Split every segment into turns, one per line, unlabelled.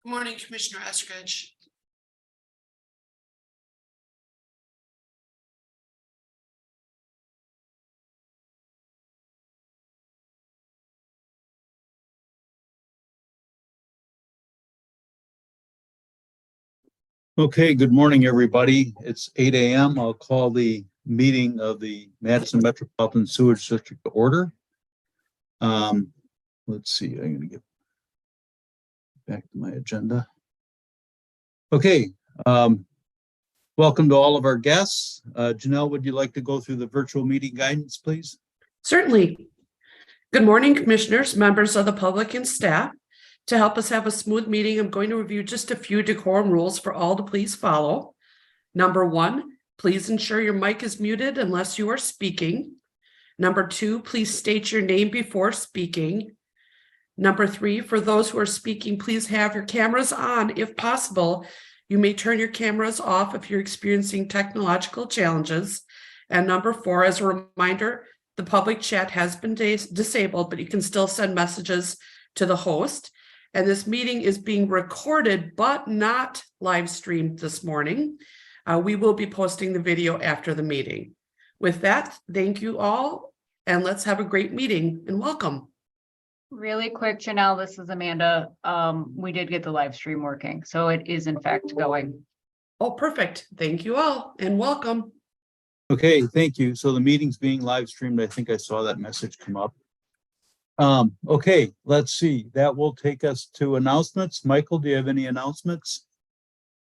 Good morning, Commissioner Eskridge.
Okay, good morning, everybody. It's 8 a.m. I'll call the meeting of the Madison Metropolitan Sewerage District to order. Let's see, I'm going to get back to my agenda. Okay, welcome to all of our guests. Janelle, would you like to go through the virtual meeting guidance, please?
Certainly. Good morning, commissioners, members of the public, and staff. To help us have a smooth meeting, I'm going to review just a few decorum rules for all to please follow. Number 1, please ensure your mic is muted unless you are speaking. Number 2, please state your name before speaking. Number 3, for those who are speaking, please have your cameras on if possible. You may turn your cameras off if you're experiencing technological challenges. And number 4, as a reminder, the public chat has been disabled, but you can still send messages to the host. And this meeting is being recorded, but not live streamed this morning. We will be posting the video after the meeting. With that, thank you all, and let's have a great meeting and welcome.
Really quick, Janelle, this is Amanda. We did get the live stream working, so it is in fact going.
Oh, perfect. Thank you all and welcome.
Okay, thank you. So the meeting's being live streamed. I think I saw that message come up. Okay, let's see. That will take us to announcements. Michael, do you have any announcements?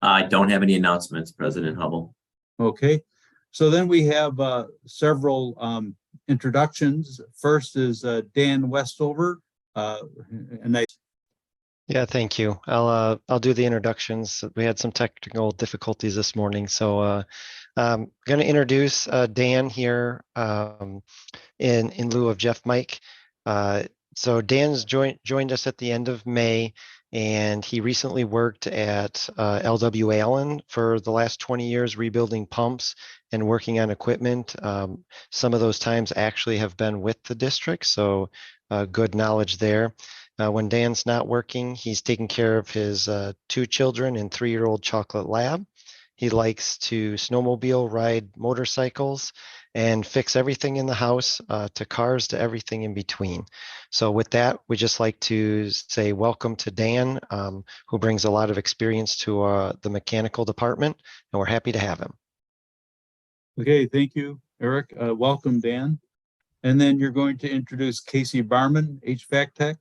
I don't have any announcements, President Hubble.
Okay, so then we have several introductions. First is Dan Westover.
Yeah, thank you. I'll do the introductions. We had some technical difficulties this morning, so I'm going to introduce Dan here in lieu of Jeff Mike. So Dan's joined us at the end of May, and he recently worked at LW Allen for the last 20 years, rebuilding pumps and working on equipment. Some of those times actually have been with the district, so good knowledge there. When Dan's not working, he's taking care of his 2 children and 3-year-old chocolate lab. He likes to snowmobile, ride motorcycles, and fix everything in the house, to cars, to everything in between. So with that, we just like to say welcome to Dan, who brings a lot of experience to the mechanical department, and we're happy to have him.
Okay, thank you, Eric. Welcome, Dan. And then you're going to introduce Casey Barman, HVAC Tech.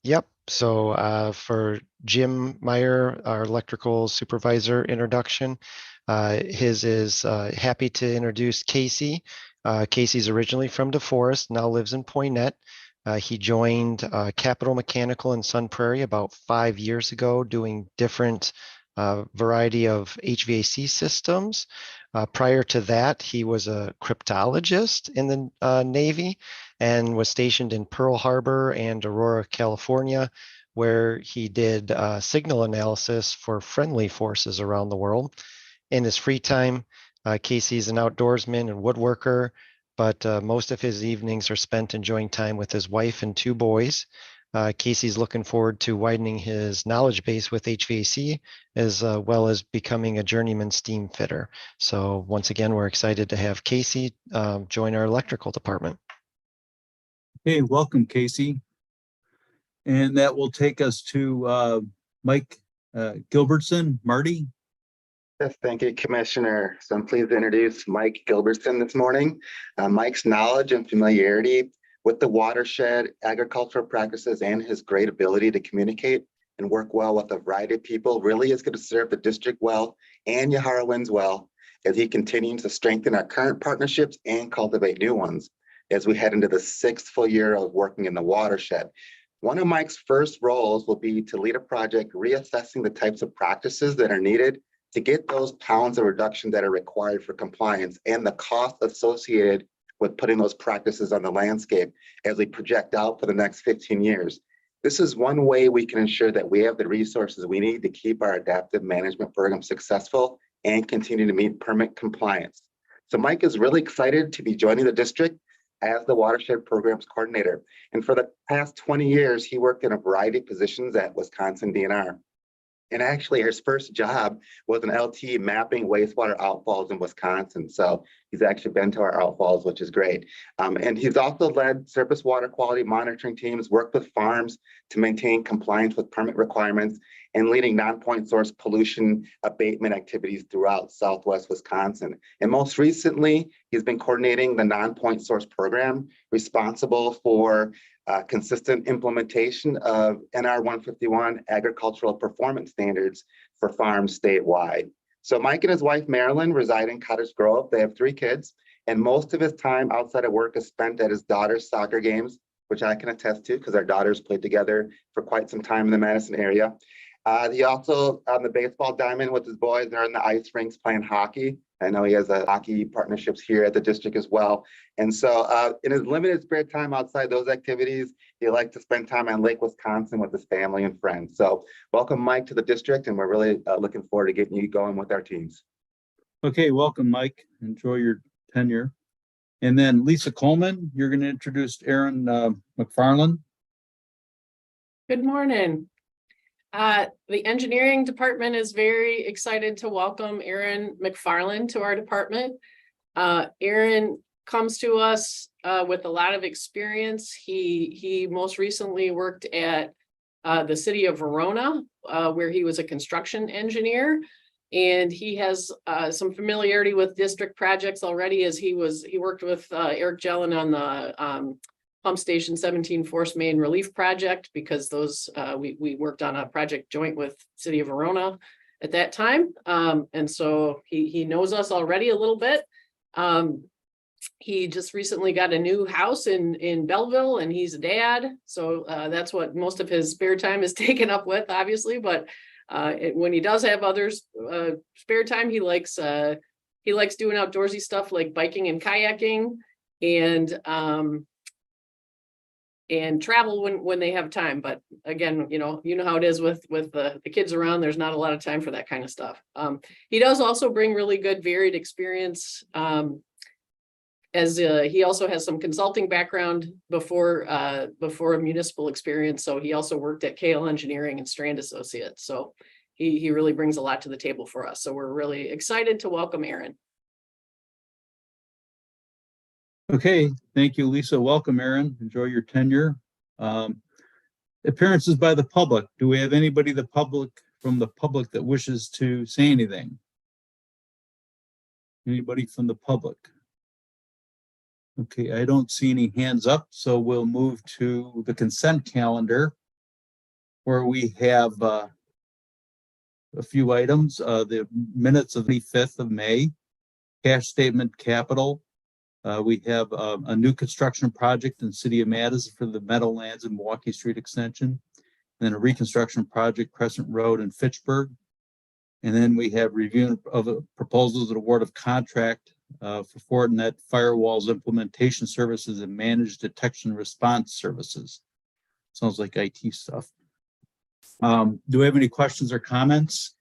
Yep. So for Jim Meyer, our electrical supervisor introduction, his is happy to introduce Casey. Casey's originally from DeForest, now lives in Poinet. He joined Capital Mechanical in Sun Prairie about 5 years ago, doing different variety of HVAC systems. Prior to that, he was a cryptologist in the Navy and was stationed in Pearl Harbor and Aurora, California, where he did signal analysis for friendly forces around the world. In his free time, Casey's an outdoorsman and woodworker, but most of his evenings are spent enjoying time with his wife and 2 boys. Casey's looking forward to widening his knowledge base with HVAC, as well as becoming a journeyman steam fitter. So once again, we're excited to have Casey join our electrical department.
Hey, welcome, Casey. And that will take us to Mike Gilbertson. Marty?
Yes, thank you, Commissioner. So I'm pleased to introduce Mike Gilbertson this morning. Mike's knowledge and familiarity with the watershed, agricultural practices, and his great ability to communicate and work well with a variety of people really is going to serve the district well and Yaharawins well as he continues to strengthen our current partnerships and cultivate new ones as we head into the 6th full year of working in the watershed. One of Mike's first roles will be to lead a project reassessing the types of practices that are needed to get those pounds of reduction that are required for compliance and the cost associated with putting those practices on the landscape as we project out for the next 15 years. This is one way we can ensure that we have the resources we need to keep our adaptive management program successful and continue to meet permit compliance. So Mike is really excited to be joining the district as the watershed programs coordinator. And for the past 20 years, he worked in a variety of positions at Wisconsin DNR. And actually, his first job was an LT mapping wastewater outfalls in Wisconsin. So he's actually been to our outfalls, which is great. And he's also led surface water quality monitoring teams, worked with farms to maintain compliance with permit requirements, and leading non-point source pollution abatement activities throughout Southwest Wisconsin. And most recently, he's been coordinating the non-point source program, responsible for consistent implementation of NR 151 agricultural performance standards for farms statewide. So Mike and his wife, Marilyn, reside in Cottage Grove. They have 3 kids, and most of his time outside of work is spent at his daughter's soccer games, which I can attest to because our daughters played together for quite some time in the Madison area. He also on the baseball diamond with his boys. They're in the ice rinks playing hockey. I know he has a hockey partnerships here at the district as well. And so in his limited spare time outside those activities, he likes to spend time on Lake Wisconsin with his family and friends. So welcome, Mike, to the district, and we're really looking forward to getting you going with our teams.
Okay, welcome, Mike. Enjoy your tenure. And then Lisa Coleman, you're going to introduce Aaron McFarland.
Good morning. The engineering department is very excited to welcome Aaron McFarland to our department. Aaron comes to us with a lot of experience. He most recently worked at the city of Verona, where he was a construction engineer. And he has some familiarity with district projects already, as he worked with Eric Jellin on the Pump Station 17 Force Main Relief Project, because those we worked on a project joint with City of Verona at that time. And so he knows us already a little bit. He just recently got a new house in Belleville, and he's a dad. So that's what most of his spare time is taken up with, obviously. But when he does have others spare time, he likes doing outdoorsy stuff like biking and kayaking, and travel when they have time. But again, you know how it is with the kids around. There's not a lot of time for that kind of stuff. He does also bring really good varied experience, as he also has some consulting background before a municipal experience. So he also worked at KL Engineering and Strand Associates. So he really brings a lot to the table for us. So we're really excited to welcome Aaron.
Okay, thank you, Lisa. Welcome, Aaron. Enjoy your tenure. Appearances by the public. Do we have anybody from the public that wishes to say anything? Anybody from the public? Okay, I don't see any hands up, so we'll move to the consent calendar, where we have a few items. The minutes of the 5th of May, cash statement capital. We have a new construction project in City of Madison for the Meadowlands and Milwaukee Street Extension, and then a reconstruction project Crescent Road in Fitchburg. And then we have review of proposals and award of contract for Fortinet firewalls implementation services and managed detection response services. Sounds like IT stuff. Do we have any questions or comments?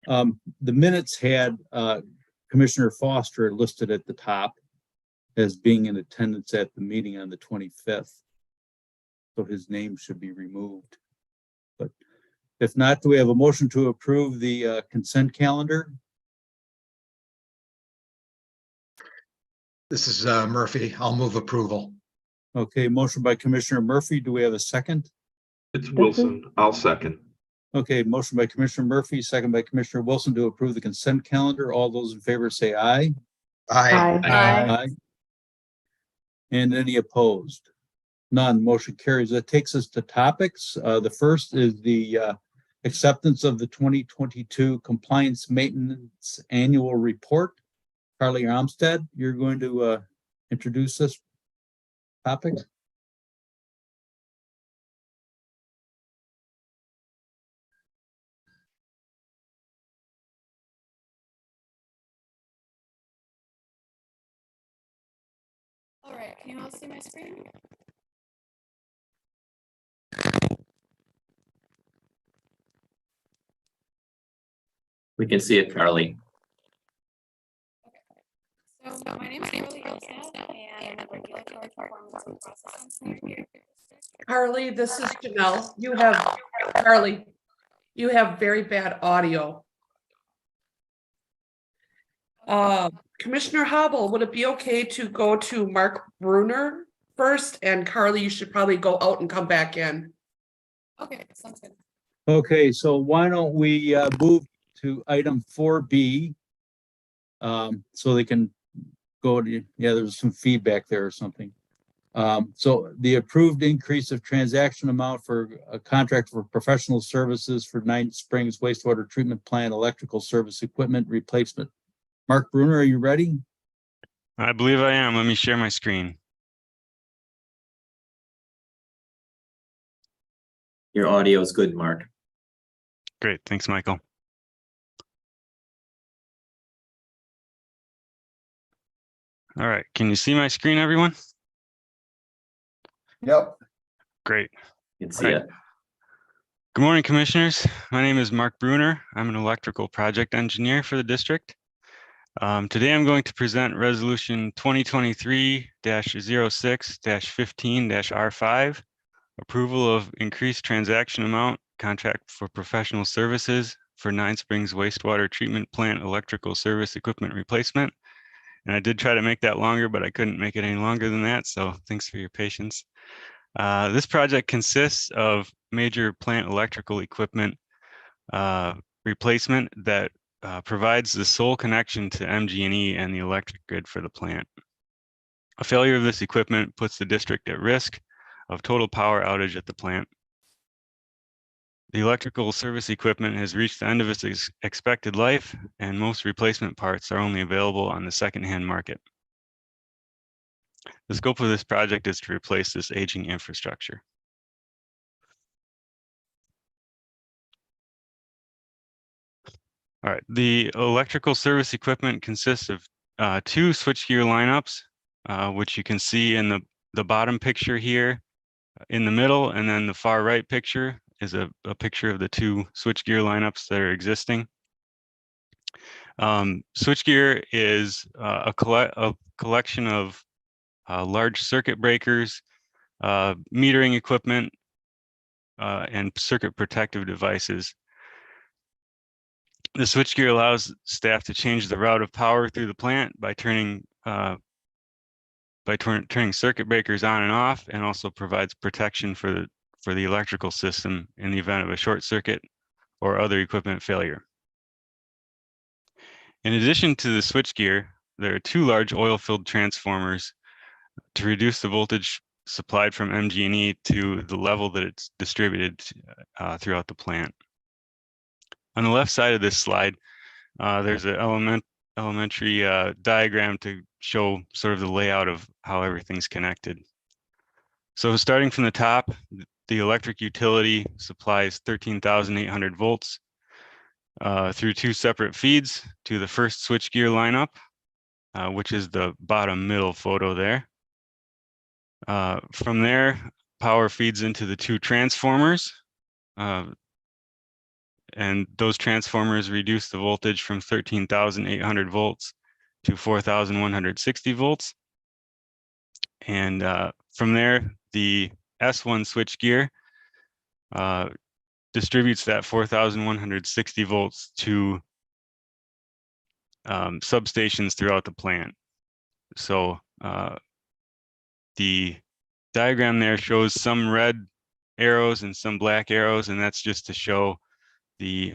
The minutes had Commissioner Foster listed at the top as being in attendance at the meeting on the 25th. So his name should be removed. But if not, do we have a motion to approve the consent calendar?
This is Murphy. I'll move approval.
Okay, motion by Commissioner Murphy. Do we have a second?
It's Wilson. I'll second.
Okay, motion by Commissioner Murphy, second by Commissioner Wilson to approve the consent calendar. All those in favor say aye.
Aye.
Aye. And any opposed? None. Motion carries. That takes us to topics. The first is the acceptance of the 2022 Compliance Maintenance Annual Report. Carly Armstead, you're going to introduce this topic.
All right, can you all see my screen?
We can see it, Carly.
So my name is Carly Elstad, and and regulatory performance and process engineering.
Carly, this is Janelle. Carly, you have very bad audio. Commissioner Hobble, would it be okay to go to Mark Bruner first? And Carly, you should probably go out and come back in.
Okay, sounds good.
Okay, so why don't we move to item 4B? So they can go to, yeah, there's some feedback there or something. So the approved increase of transaction amount for a contract for professional services for Nine Springs wastewater treatment plant electrical service equipment replacement. Mark Bruner, are you ready?
I believe I am. Let me share my screen.
Your audio is good, Mark.
Great. Thanks, Michael. All right. Can you see my screen, everyone?
Yep.
Great.
You can see it.
Good morning, commissioners. My name is Mark Bruner. I'm an electrical project engineer for the district. Today, I'm going to present Resolution 2023-06-15-R5, approval of increased transaction amount, contract for professional services for Nine Springs wastewater treatment plant electrical service equipment replacement. And I did try to make that longer, but I couldn't make it any longer than that. So thanks for your patience. This project consists of major plant electrical equipment replacement that provides the sole connection to MG&E and the electric grid for the plant. A failure of this equipment puts the district at risk of total power outage at the plant. The electrical service equipment has reached the end of its expected life, and most replacement parts are only available on the secondhand market. The scope of this project is to replace this aging infrastructure. All right, the electrical service equipment consists of two switchgear lineups, which you can see in the bottom picture here in the middle, and then the far right picture is a picture of the two switchgear lineups that are existing. Switchgear is a collection of large circuit breakers, metering equipment, and circuit protective devices. The switchgear allows staff to change the route of power through the plant by turning circuit breakers on and off, and also provides protection for the electrical system in the event of a short circuit or other equipment failure. In addition to the switchgear, there are two large oil-filled transformers to reduce the voltage supplied from MG&E to the level that it's distributed throughout the plant. On the left side of this slide, there's an elementary diagram to show sort of the layout of how everything's connected. So starting from the top, the electric utility supplies 13,800 volts through two separate feeds to the first switchgear lineup, which is the bottom middle photo there. From there, power feeds into the two transformers, and those transformers reduce the voltage from 13,800 volts to 4,160 volts. And from there, the S1 switchgear distributes that 4,160 volts to substations throughout the plant. So the diagram there shows some red arrows and some black arrows, and that's just to show the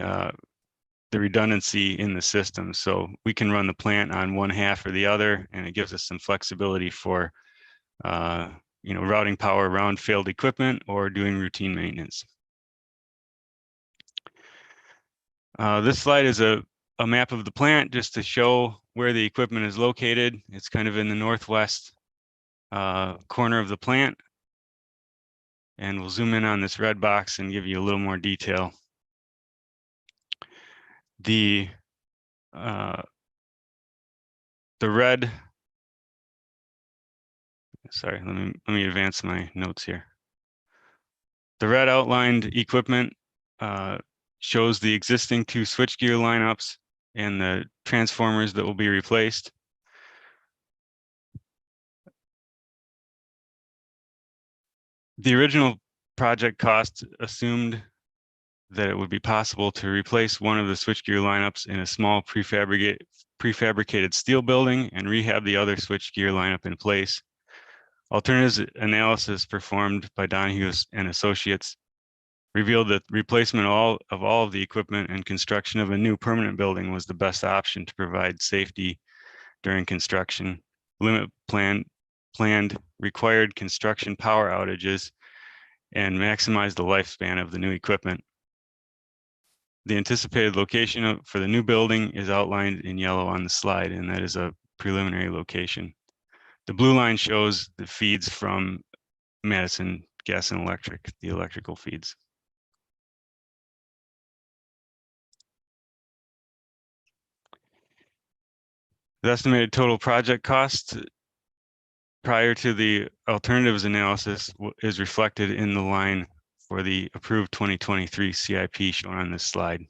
redundancy in the system. So we can run the plant on one half or the other, and it gives us some flexibility for routing power around failed equipment or doing routine maintenance. This slide is a map of the plant just to show where the equipment is located. It's kind of in the northwest corner of the plant. And we'll zoom in on this red box and give you a little more detail. The red, sorry, let me advance my notes here. The red outlined equipment shows the existing two switchgear lineups and the transformers that will be replaced. The original project cost assumed that it would be possible to replace one of the switchgear lineups in a small prefabricated steel building and rehab the other switchgear lineup in place. Alternatives analysis performed by Donahue and Associates revealed that replacement of all of the equipment and construction of a new permanent building was the best option to provide safety during construction, limit planned required construction power outages, and maximize the lifespan of the new equipment. The anticipated location for the new building is outlined in yellow on the slide, and that is a preliminary location. The blue line shows the feeds from Madison Gas and Electric, the electrical feeds. The estimated total project cost prior to the alternatives analysis is reflected in the line for the approved 2023 CIP shown on this slide.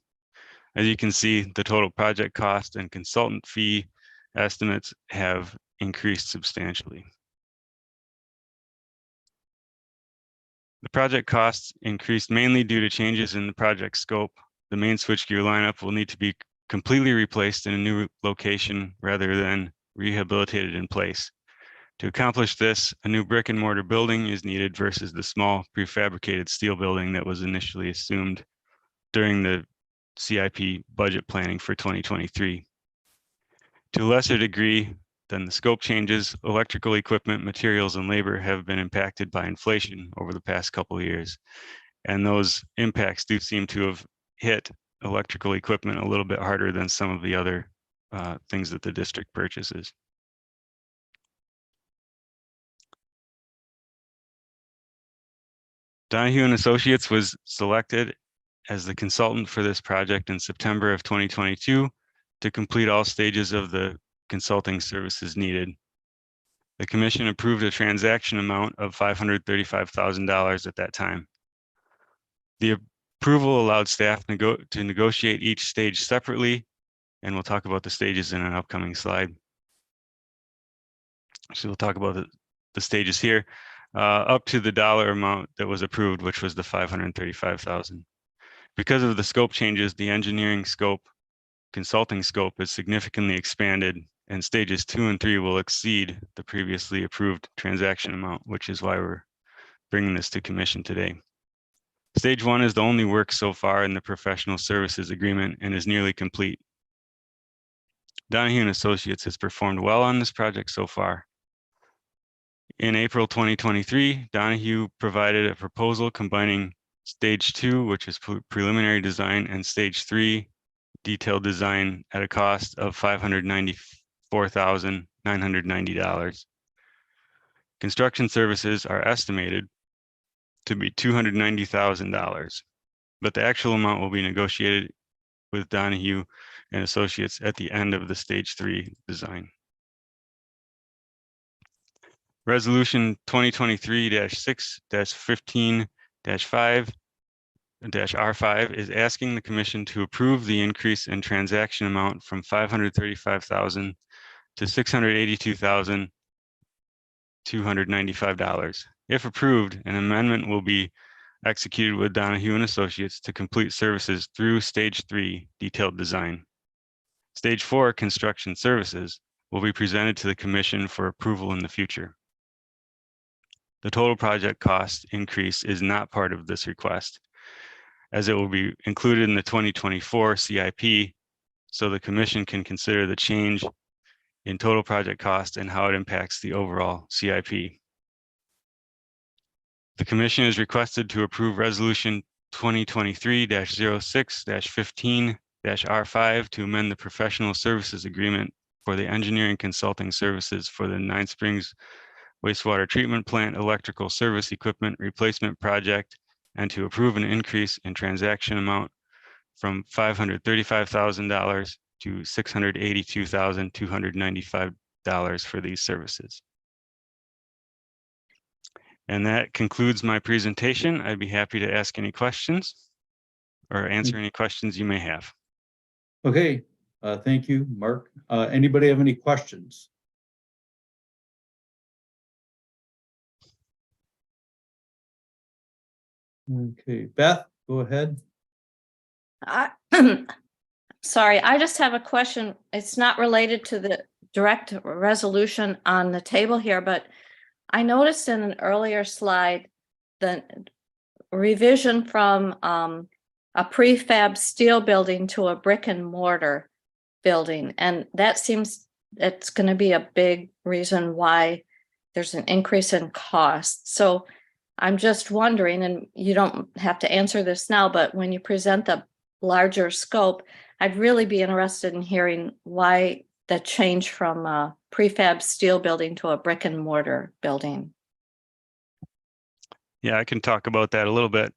As you can see, the total project cost and consultant fee estimates have increased substantially. The project costs increased mainly due to changes in the project scope. The main switchgear lineup will need to be completely replaced in a new location rather than rehabilitated in place. To accomplish this, a new brick and mortar building is needed versus the small prefabricated steel building that was initially assumed during the CIP budget planning for 2023. To a lesser degree than the scope changes, electrical equipment, materials, and labor have been impacted by inflation over the past couple of years. And those impacts do seem to have hit electrical equipment a little bit harder than some of the other things that the district purchases. Donahue and Associates was selected as the consultant for this project in September of 2022 to complete all stages of the consulting services needed. The commission approved a transaction amount of $535,000 at that time. The approval allowed staff to negotiate each stage separately, and we'll talk about the stages in an upcoming slide. So we'll talk about the stages here, up to the dollar amount that was approved, which was the $535,000. Because of the scope changes, the engineering scope, consulting scope is significantly expanded, and stages 2 and 3 will exceed the previously approved transaction amount, which is why we're bringing this to commission today. Stage 1 is the only work so far in the professional services agreement and is nearly complete. Donahue and Associates has performed well on this project so far. In April 2023, Donahue provided a proposal combining stage 2, which is preliminary design, and stage 3, detailed design, at a cost of $594,990. Construction services are estimated to be $290,000, but the actual amount will be negotiated with Donahue and Associates at the end of the stage 3 design. Resolution 2023-6-15-5-R5 is asking the commission to approve the increase in transaction amount from $535,000 to $682,295. If approved, an amendment will be executed with Donahue and Associates to complete services through stage 3 detailed design. Stage 4 construction services will be presented to the commission for approval in the future. The total project cost increase is not part of this request, as it will be included in the 2024 CIP, so the commission can consider the change in total project cost and how it impacts the overall CIP. The commission is requested to approve resolution 2023-06-15-R5 to amend the professional services agreement for the engineering consulting services for the Nine Springs wastewater treatment plant electrical service equipment replacement project, and to approve an increase in transaction amount from $535,000 to $682,295 for these services. And that concludes my presentation. I'd be happy to ask any questions or answer any questions you may have.
Okay, thank you, Mark. Anybody have any questions? Okay, Beth, go ahead.
I, sorry, I just have a question. It's not related to the direct resolution on the table here, but I noticed in an earlier slide the revision from a prefab steel building to a brick and mortar building. And that seems it's going to be a big reason why there's an increase in cost. So I'm just wondering, and you don't have to answer this now, but when you present the larger scope, I'd really be interested in hearing why the change from a prefab steel building to a brick and mortar building.
Yeah, I can talk about that a little bit.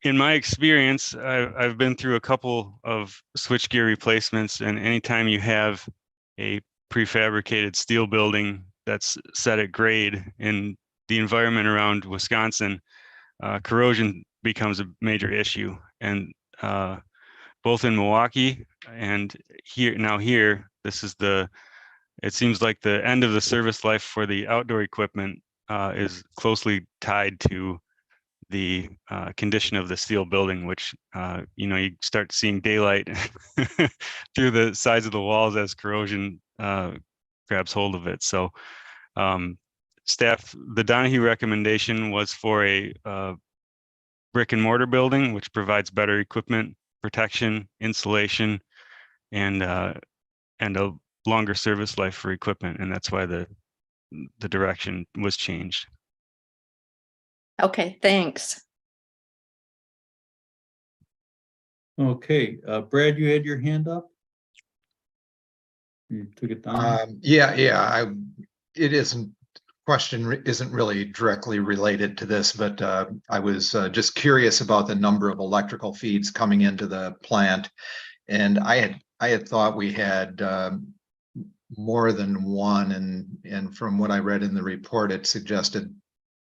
In my experience, I've been through a couple of switchgear replacements, and anytime you have a prefabricated steel building that's set at grade in the environment around Wisconsin, corrosion becomes a major issue. And both in Milwaukee and here, this is it seems like the end of the service life for the outdoor equipment is closely tied to the condition of the steel building, which you start seeing daylight through the sides of the walls as corrosion grabs hold of it. So staff, the Donahue recommendation was for a brick and mortar building, which provides better equipment protection, insulation, and a longer service life for equipment, and that's why the direction was changed.
Okay, thanks.
Okay, Brad, you had your hand up? You took it down?
It isn't, question isn't really directly related to this, but I was just curious about the number of electrical feeds coming into the plant. And I had thought we had more than one, and from what I read in the report, it suggested,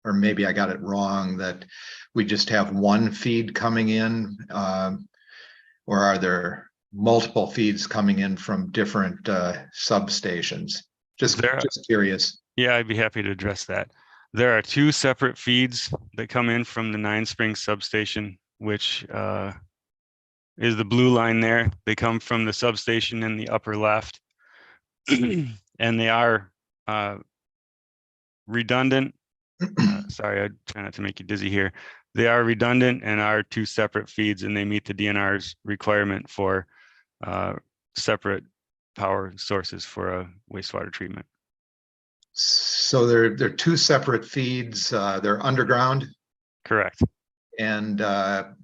or maybe I got it wrong, that we just have one feed coming in, or are there multiple feeds coming in from different substations? Just curious.
Yeah, I'd be happy to address that. There are two separate feeds that come in from the Nine Springs substation, which is the blue line there. They come from the substation in the upper left, and they are redundant. Sorry, I try not to make you dizzy here. They are redundant and are two separate feeds, and they meet the DNR's requirement for separate power sources for a wastewater treatment.
So they're two separate feeds. They're underground.
Correct.
And they're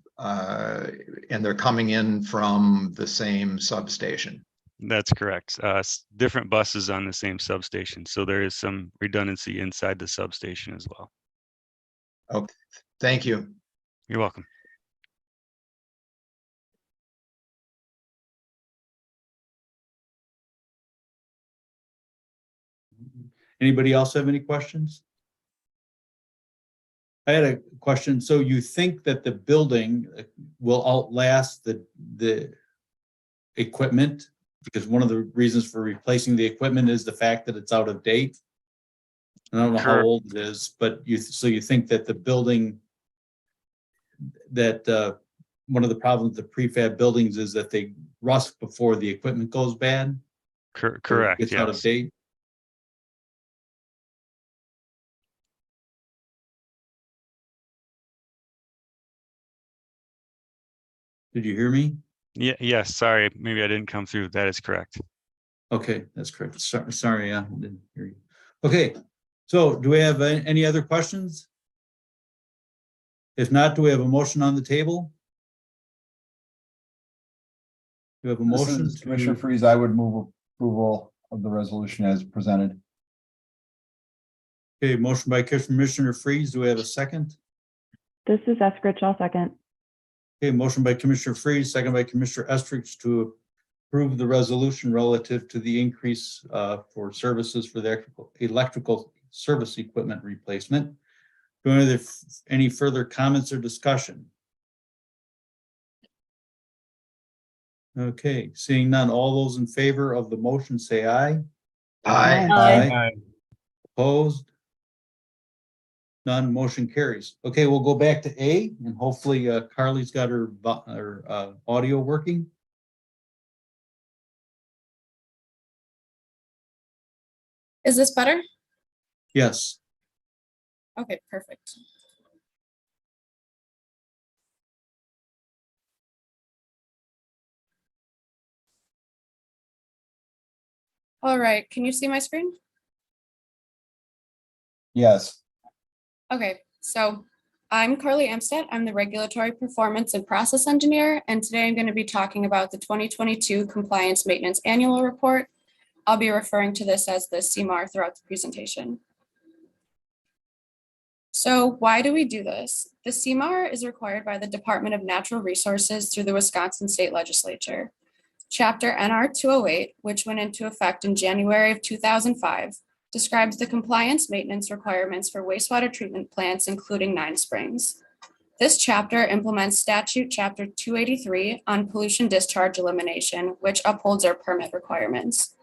coming in from the same substation.
That's correct. Different buses on the same substation, so there is some redundancy inside the substation as well.
Okay, thank you.
You're welcome.
Anybody else have any questions? I had a question. So you think that the building will outlast the equipment? Because one of the reasons for replacing the equipment is the fact that it's out of date. I don't know how old it is, but you think that the building, that one of the problems with the prefab buildings is that they rust before the equipment goes bad?
Correct.
It's out of date. Did you hear me?
Yeah. Yes. Sorry. Maybe I didn't come through. That is correct.
Okay, that's correct. Sorry, I didn't hear you. Okay, so do we have any other questions? If not, do we have a motion on the table? Do we have a motion?
Commissioner Freeze, I would move approval of the resolution as presented.
Okay, motion by Commissioner Freeze. Do we have a second?
This is Eskridge. I'll second.
Okay, motion by Commissioner Freeze, second by Commissioner Eskridge to approve the resolution relative to the increase for services for the electrical service equipment replacement. Do we have any further comments or discussion? Okay, seeing none, all those in favor of the motion say aye.
Aye.
Aye. Opposed? None, motion carries. Okay, we'll go back to A, and hopefully Carly's got her audio working.
Is this better?
Yes.
Okay, perfect. All right, can you see my screen?
Yes.
Okay, so I'm Carly Amstead. I'm the Regulatory Performance and Process Engineer, and today I'm going to be talking about the 2022 Compliance Maintenance Annual Report. I'll be referring to this as the CMAR throughout the presentation. So why do we do this? The CMAR is required by the Department of Natural Resources through the Wisconsin State Legislature. Chapter NR 208, which went into effect in January of 2005, describes the compliance maintenance requirements for wastewater treatment plants, including 9 Springs. This chapter implements statute chapter 283 on pollution discharge elimination, which upholds our permit requirements.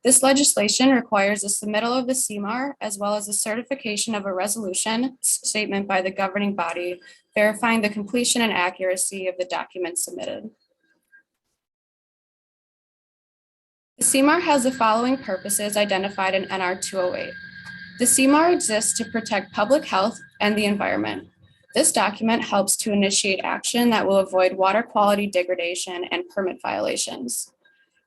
This legislation requires the submittal of the CMAR as well as the certification of a resolution statement by the governing body, verifying the completion and accuracy of the documents submitted. The CMAR has the following purposes identified in NR 208. The CMAR exists to protect public health and the environment. This document helps to initiate action that will avoid water quality degradation and permit violations.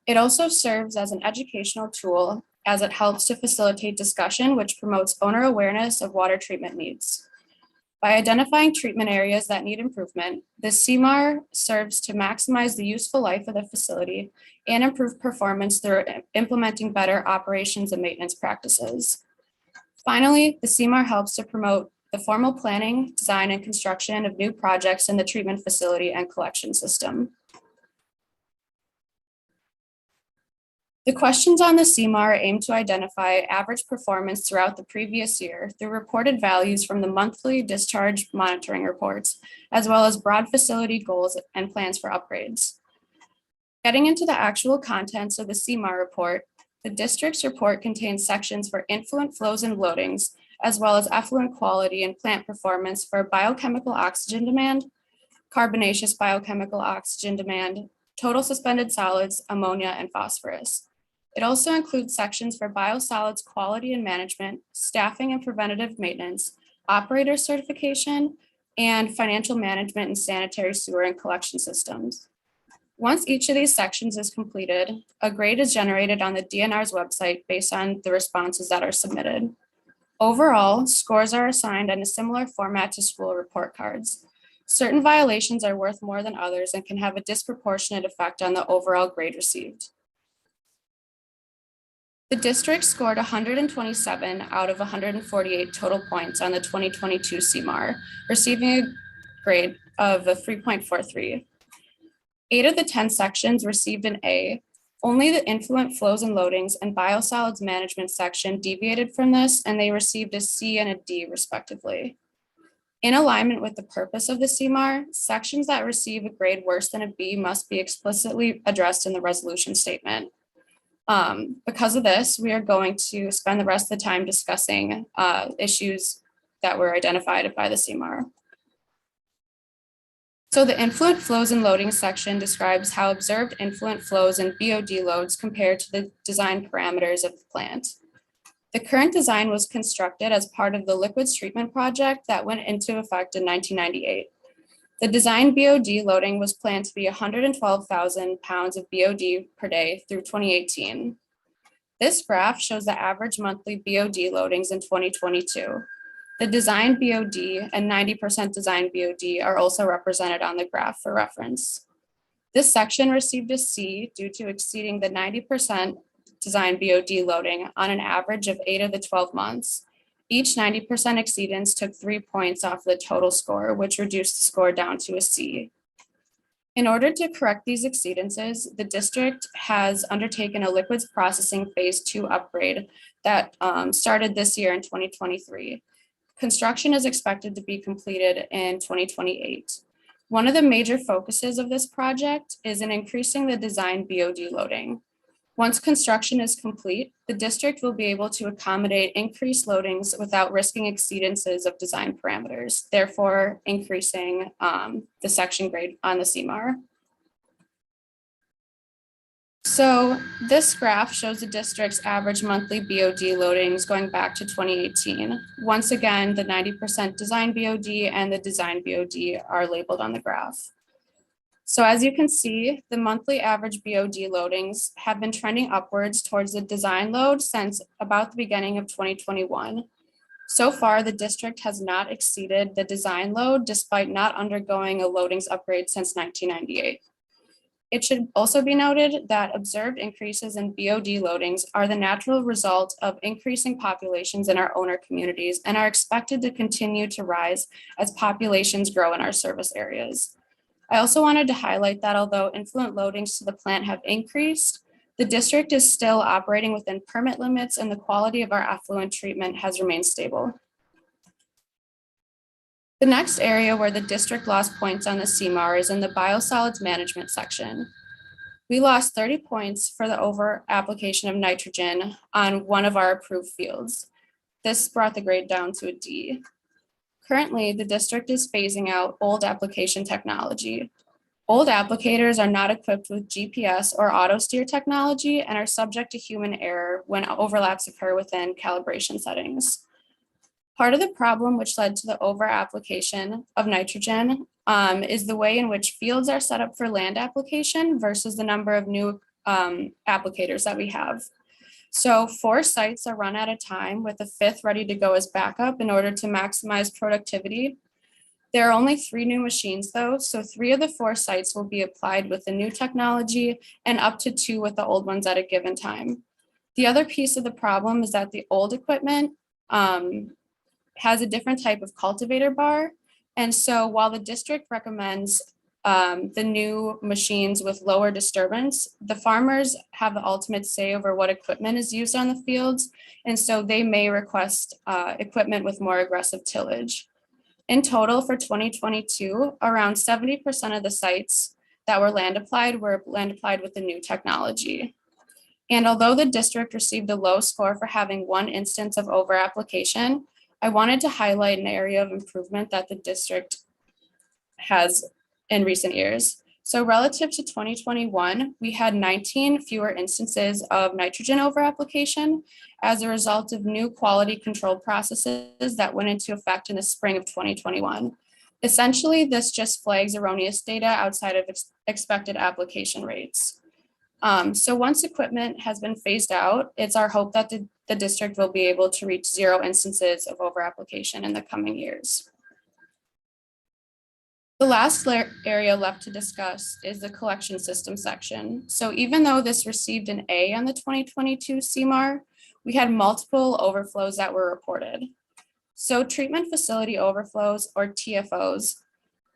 It also serves as an educational tool as it helps to facilitate discussion, which promotes owner awareness of water treatment needs. By identifying treatment areas that need improvement, the CMAR serves to maximize the useful life of the facility and improve performance through implementing better operations and maintenance practices. Finally, the CMAR helps to promote the formal planning, design, and construction of new projects in the treatment facility and collection system. The questions on the CMAR aim to identify average performance throughout the previous year through reported values from the monthly discharge monitoring reports, as well as broad facility goals and plans for upgrades. Getting into the actual contents of the CMAR report, the district's report contains sections for influent flows and loadings, as well as effluent quality and plant performance for biochemical oxygen demand, carbonaceous biochemical oxygen demand, total suspended solids, ammonia, and phosphorus. It also includes sections for biosolids quality and management, staffing and preventative maintenance, operator certification, and financial management and sanitary sewer and collection systems. Once each of these sections is completed, a grade is generated on the DNR's website based on the responses that are submitted. Overall, scores are assigned in a similar format to school report cards. Certain violations are worth more than others and can have a disproportionate effect on the overall grade received. The district scored 127 out of 148 total points on the 2022 CMAR, receiving a grade of a 3.43. 8 of the 10 sections received an A. Only the influent flows and loadings and biosolids management section deviated from this, and they received a C and a D respectively. In alignment with the purpose of the CMAR, sections that receive a grade worse than a B must be explicitly addressed in the resolution statement. Because of this, we are going to spend the rest of the time discussing issues that were identified by the CMAR. So the influent flows and loading section describes how observed influent flows and BOD loads compare to the design parameters of the plant. The current design was constructed as part of the liquids treatment project that went into effect in 1998. The design BOD loading was planned to be 112,000 pounds of BOD per day through 2018. This graph shows the average monthly BOD loadings in 2022. The design BOD and 90% design BOD are also represented on the graph for reference. This section received a C due to exceeding the 90% design BOD loading on an average of 8 of the 12 months. Each 90% exceedance took 3 points off the total score, which reduced the score down to a C. In order to correct these exceedances, the district has undertaken a liquids processing phase 2 upgrade that started this year in 2023. Construction is expected to be completed in 2028. One of the major focuses of this project is in increasing the design BOD loading. Once construction is complete, the district will be able to accommodate increased loadings without risking exceedances of design parameters, therefore increasing the section grade on the CMAR. So this graph shows the district's average monthly BOD loadings going back to 2018. Once again, the 90% design BOD and the design BOD are labeled on the graph. So as you can see, the monthly average BOD loadings have been trending upwards towards the design load since about the beginning of 2021. So far, the district has not exceeded the design load despite not undergoing a loadings upgrade since 1998. It should also be noted that observed increases in BOD loadings are the natural result of increasing populations in our owner communities and are expected to continue to rise as populations grow in our service areas. I also wanted to highlight that although influent loadings to the plant have increased, the district is still operating within permit limits and the quality of our effluent treatment has remained stable. The next area where the district lost points on the CMAR is in the biosolids management section. We lost 30 points for the over application of nitrogen on one of our approved fields. This brought the grade down to a D. Currently, the district is phasing out old application technology. Old applicators are not equipped with GPS or auto steer technology and are subject to human error when overlaps occur within calibration settings. Part of the problem which led to the over application of nitrogen is the way in which fields are set up for land application versus the number of new applicators that we have. So 4 sites are run at a time with a 5th ready to go as backup in order to maximize productivity. There are only 3 new machines though, so 3 of the 4 sites will be applied with the new technology and up to 2 with the old ones at a given time. The other piece of the problem is that the old equipment has a different type of cultivator bar. And so while the district recommends the new machines with lower disturbance, the farmers have the ultimate say over what equipment is used on the fields. And so they may request equipment with more aggressive tillage. In total for 2022, around 70% of the sites that were land applied with the new technology. And although the district received a low score for having 1 instance of over application, I wanted to highlight an area of improvement that the district has in recent years. So relative to 2021, we had 19 fewer instances of nitrogen over application as a result of new quality control processes that went into effect in the spring of 2021. Essentially, this just flags erroneous data outside of expected application rates. So once equipment has been phased out, it's our hope that the district will be able to reach 0 instances of over application in the coming years. The last area left to discuss is the collection system section. So even though this received an A on the 2022 CMAR, we had multiple overflows that were reported. So treatment facility overflows, or TFOs,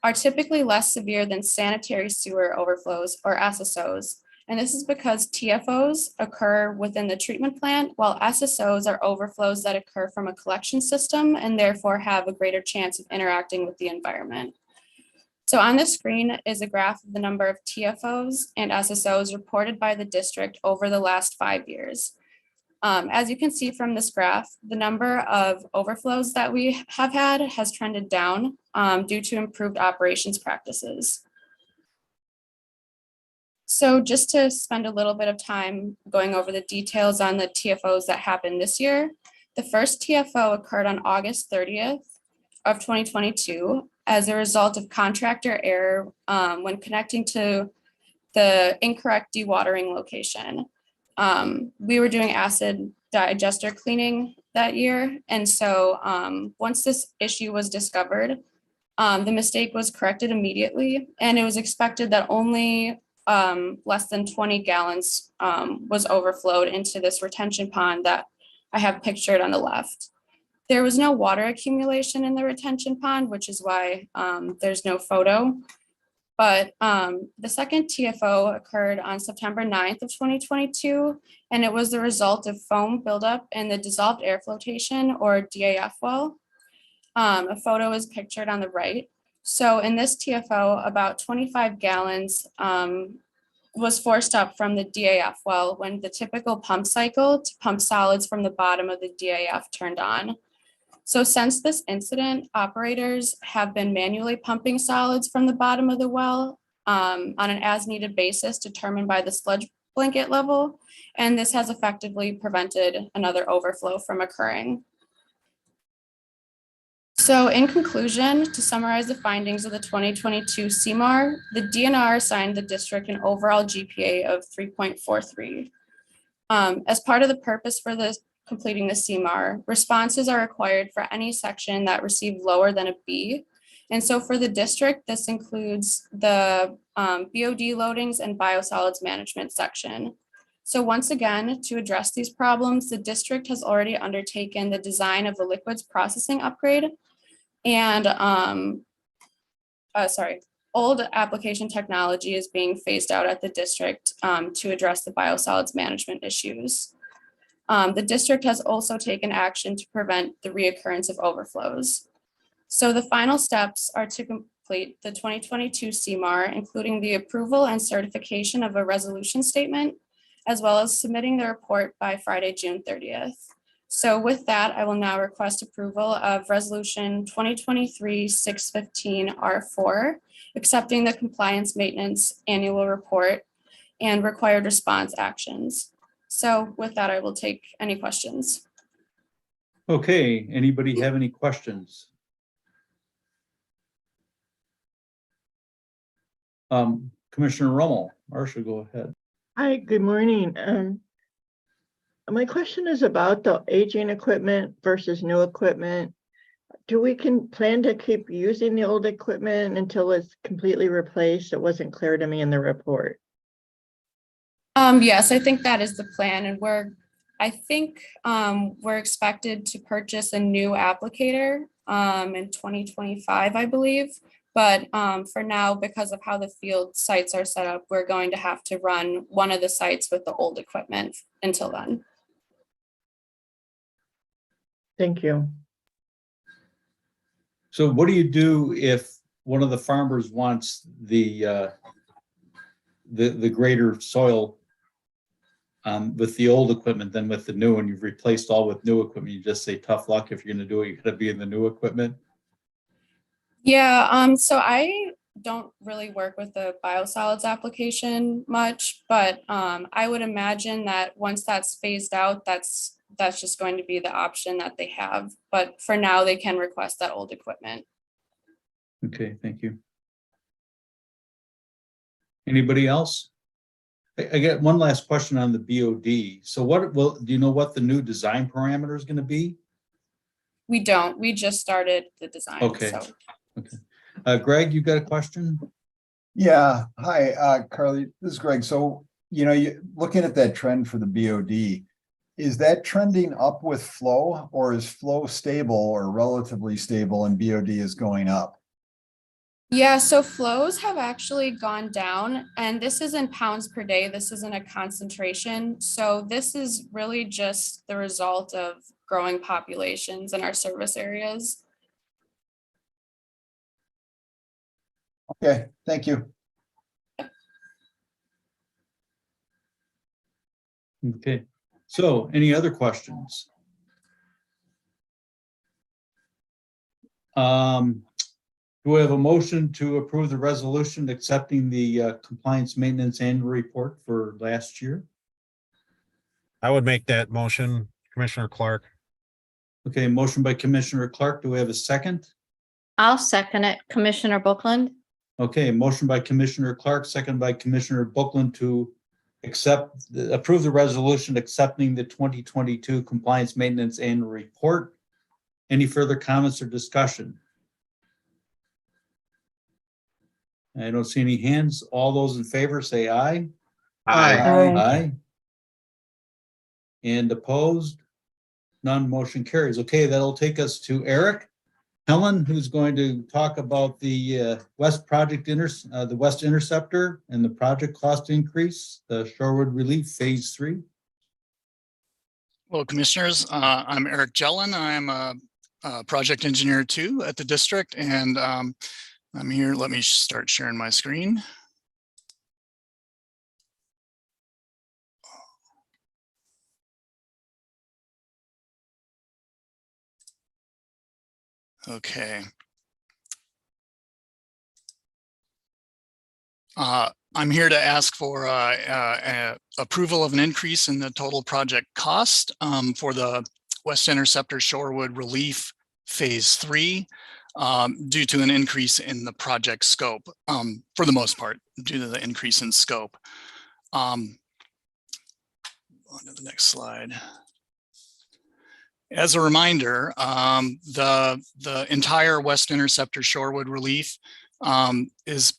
are typically less severe than sanitary sewer overflows, or SSOs. And this is because TFOs occur within the treatment plant, while SSOs are overflows that occur from a collection system and therefore have a greater chance of interacting with the environment. So on the screen is a graph of the number of TFOs and SSOs reported by the district over the last 5 years. As you can see from this graph, the number of overflows that we have had has trended down due to improved operations practices. So just to spend a little bit of time going over the details on the TFOs that happened this year, the first TFO occurred on August 30th of 2022 as a result of contractor error when connecting to the incorrect dewatering location. We were doing acid digester cleaning that year. And so once this issue was discovered, the mistake was corrected immediately. And it was expected that only less than 20 gallons was overflowed into this retention pond that I have pictured on the left. There was no water accumulation in the retention pond, which is why there's no photo. But the second TFO occurred on September 9th of 2022, and it was the result of foam buildup in the dissolved air flotation, or DAF well. A photo is pictured on the right. So in this TFO, about 25 gallons was forced up from the DAF well when the typical pump cycle to pump solids from the bottom of the DAF turned on. So since this incident, operators have been manually pumping solids from the bottom of the well on an as-needed basis determined by the sludge blanket level, and this has effectively prevented another overflow from occurring. So in conclusion, to summarize the findings of the 2022 CMAR, the DNR assigned the district an overall GPA of 3.43. As part of the purpose for completing the CMAR, responses are required for any section that received lower than a B. And so for the district, this includes the BOD loadings and biosolids management section. So once again, to address these problems, the district has already undertaken the design of the liquids processing upgrade and old application technology is being phased out at the district to address the biosolids management issues. The district has also taken action to prevent the reoccurrence of overflows. So the final steps are to complete the 2022 CMAR, including the approval and certification of a resolution statement, as well as submitting the report by Friday, June 30th. So with that, I will now request approval of Resolution 2023-615 R4, accepting the compliance maintenance annual report and required response actions. So with that, I will take any questions.
Okay, anybody have any questions? Commissioner Rummel, Marcia, go ahead.
Hi, good morning. My question is about the aging equipment versus new equipment. Do we plan to keep using the old equipment until it's completely replaced? It wasn't clear to me in the report.
Yes, I think that is the plan, and we're expected to purchase a new applicator in 2025, I believe. But for now, because of how the field sites are set up, we're going to have to run one of the sites with the old equipment until then.
Thank you.
So what do you do if one of the farmers wants the greater soil with the old equipment than with the new, and you've replaced all with new equipment? You just say tough luck. If you're going to do it, you're going to be in the new equipment.
Yeah, so I don't really work with the biosolids application much, but I would imagine that once that's phased out, that's just going to be the option that they have. But for now, they can request that old equipment.
Okay, thank you. Anybody else? I get one last question on the BOD. So do you know what the new design parameter is going to be?
We don't. We just started the design.
Okay.
So.
Okay. Greg, you got a question?
Yeah. Hi, Carly. This is Greg. So, looking at that trend for the BOD, is that trending up with flow, or is flow stable or relatively stable and BOD is going up?
Yeah, so flows have actually gone down, and this is in pounds per day. This isn't a concentration. So this is really just the result of growing populations in our service areas.
Okay, thank you.
Okay. So any other questions? Do we have a motion to approve the resolution accepting the compliance maintenance annual report for last year?
I would make that motion, Commissioner Clark.
Okay, motion by Commissioner Clark. Do we have a second?
I'll second it, Commissioner Bookland.
Okay, motion by Commissioner Clark, second by Commissioner Bookland to approve the resolution accepting the 2022 compliance maintenance annual report. Any further comments or discussion? I don't see any hands. All those in favor say aye.
Aye.
Aye. And opposed? None. Motion carries. Okay, that'll take us to Eric Helen, who's going to talk about the West Interceptor and the project cost increase, the Shorewood Relief Phase 3.
Hello, Commissioners. I'm Eric Jellin. I'm a project engineer too at the district, and I'm here. Let me start sharing my screen. Okay. I'm here to ask for approval of an increase in the total project cost for the West Interceptor Shorewood Relief Phase 3 due to an increase in the project scope, for the most part, due to the increase in scope. On to the next slide. As a reminder, the entire West Interceptor Shorewood Relief is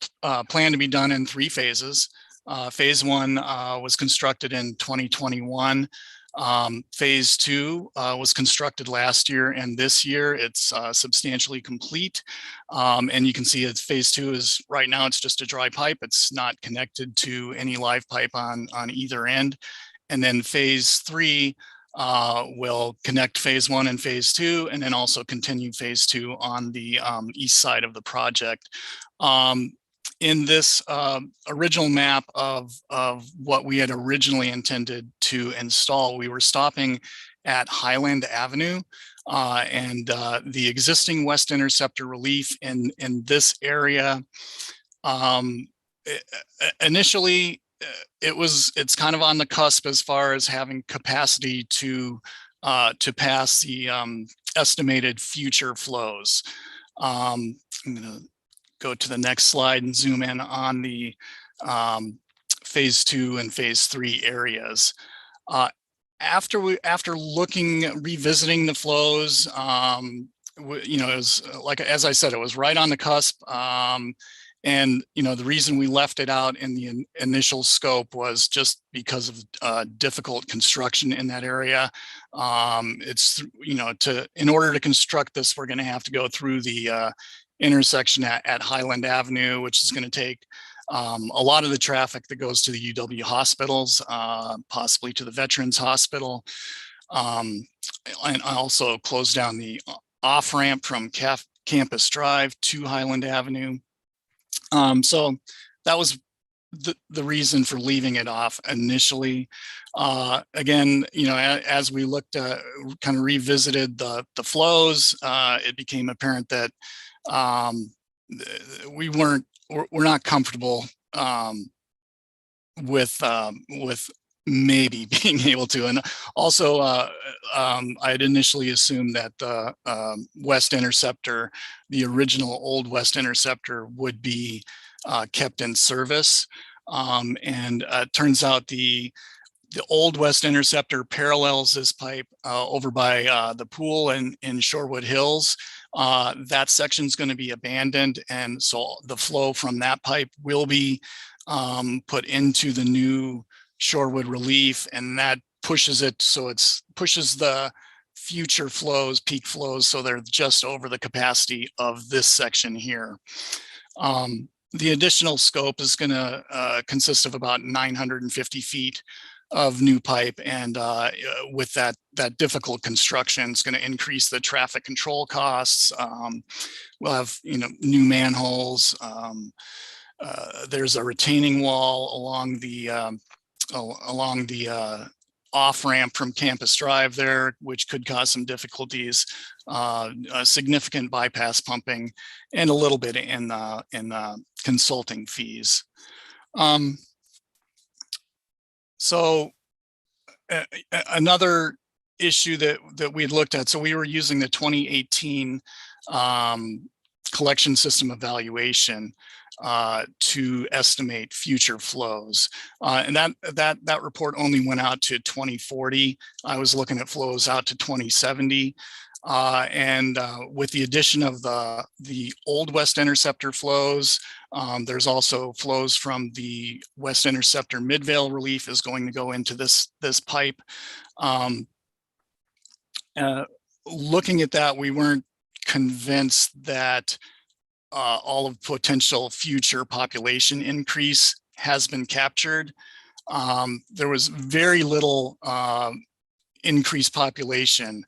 planned to be done in 3 phases. Phase 1 was constructed in 2021. Phase 2 was constructed last year, and this year it's substantially complete. And you can see that phase 2 is right now, it's just a dry pipe. It's not connected to any live pipe on either end. And then phase 3 will connect phase 1 and phase 2, and then also continue phase 2 on the east side of the project. In this original map of what we had originally intended to install, we were stopping at Highland Avenue, and the existing West Interceptor relief in this area. Initially, it's kind of on the cusp as far as having capacity to pass the estimated future flows. I'm going to go to the next slide and zoom in on the phase 2 and phase 3 areas. After revisiting the flows, you know, it was like, as I said, it was right on the cusp. And, you know, the reason we left it out in the initial scope was just because of difficult construction in that area. It's, you know, in order to construct this, we're going to have to go through the intersection at Highland Avenue, which is going to take a lot of the traffic that goes to the UW hospitals, possibly to the Veterans Hospital, and also close down the off-ramp from Campus Drive to Highland Avenue. So that was the reason for leaving it off initially. Again, you know, as we looked at, kind of revisited the flows, it became apparent that we're not comfortable with maybe being able to. And also, I had initially assumed that the West Interceptor, the original old West Interceptor, would be kept in service. And it turns out the old West Interceptor parallels this pipe over by the pool in Shorewood Hills. That section is going to be abandoned, and so the flow from that pipe will be put into the new Shorewood relief, and that pushes it, so it's pushes the future flows, peak flows, so they're just over the capacity of this section here. The additional scope is going to consist of about 950 feet of new pipe, and with that difficult construction, it's going to increase the traffic control costs. We'll have, you know, new manholes. There's a retaining wall along the off-ramp from Campus Drive there, which could cause some difficulties, significant bypass pumping, and a little bit in consulting fees. So another issue that we had looked at, so we were using the 2018 collection system evaluation to estimate future flows. And that report only went out to 2040. I was looking at flows out to 2070. And with the addition of the old West Interceptor flows, there's also flows from the West Interceptor Midvale relief is going to go into this pipe. Looking at that, we weren't convinced that all of potential future population increase has been captured. There was very little increased population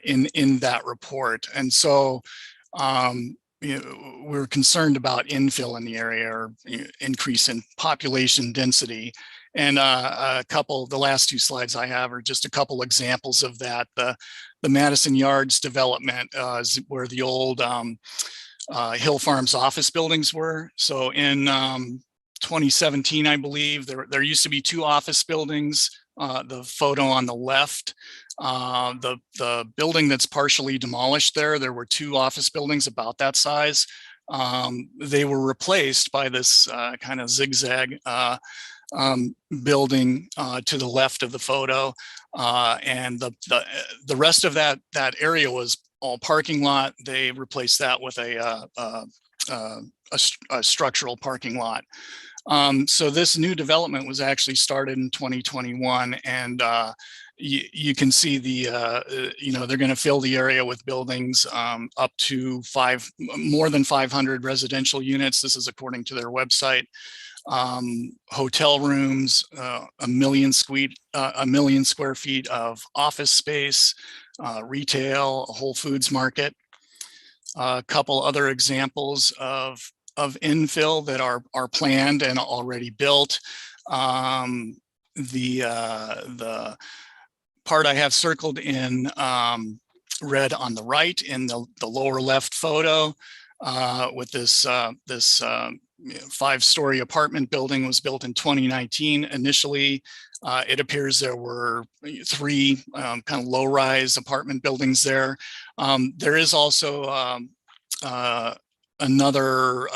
in that report. And so you know, we're concerned about infill in the area, or increase in population density. And the last 2 slides I have are just a couple examples of that. Madison Yards development, where the old Hill Farms office buildings were. So in 2017, I believe, there used to be 2 office buildings. The photo on the left, the building that's partially demolished there were 2 office buildings about that size. They were replaced by this kind of zigzag building to the left of the photo. And the rest of that area was all parking lot. They replaced that with a structural parking lot. So this new development was actually started in 2021, and you can see they're going to fill the area with buildings up to more than 500 residential units. This is according to their website. Hotel rooms, 1 million square feet of office space, retail, a Whole Foods market. A couple other examples of infill that are planned and already built. The part I have circled in red on the right in the lower left photo with this 5-story apartment building was built in 2019. Initially, it appears there were 3 kind of low-rise apartment buildings there. There is also another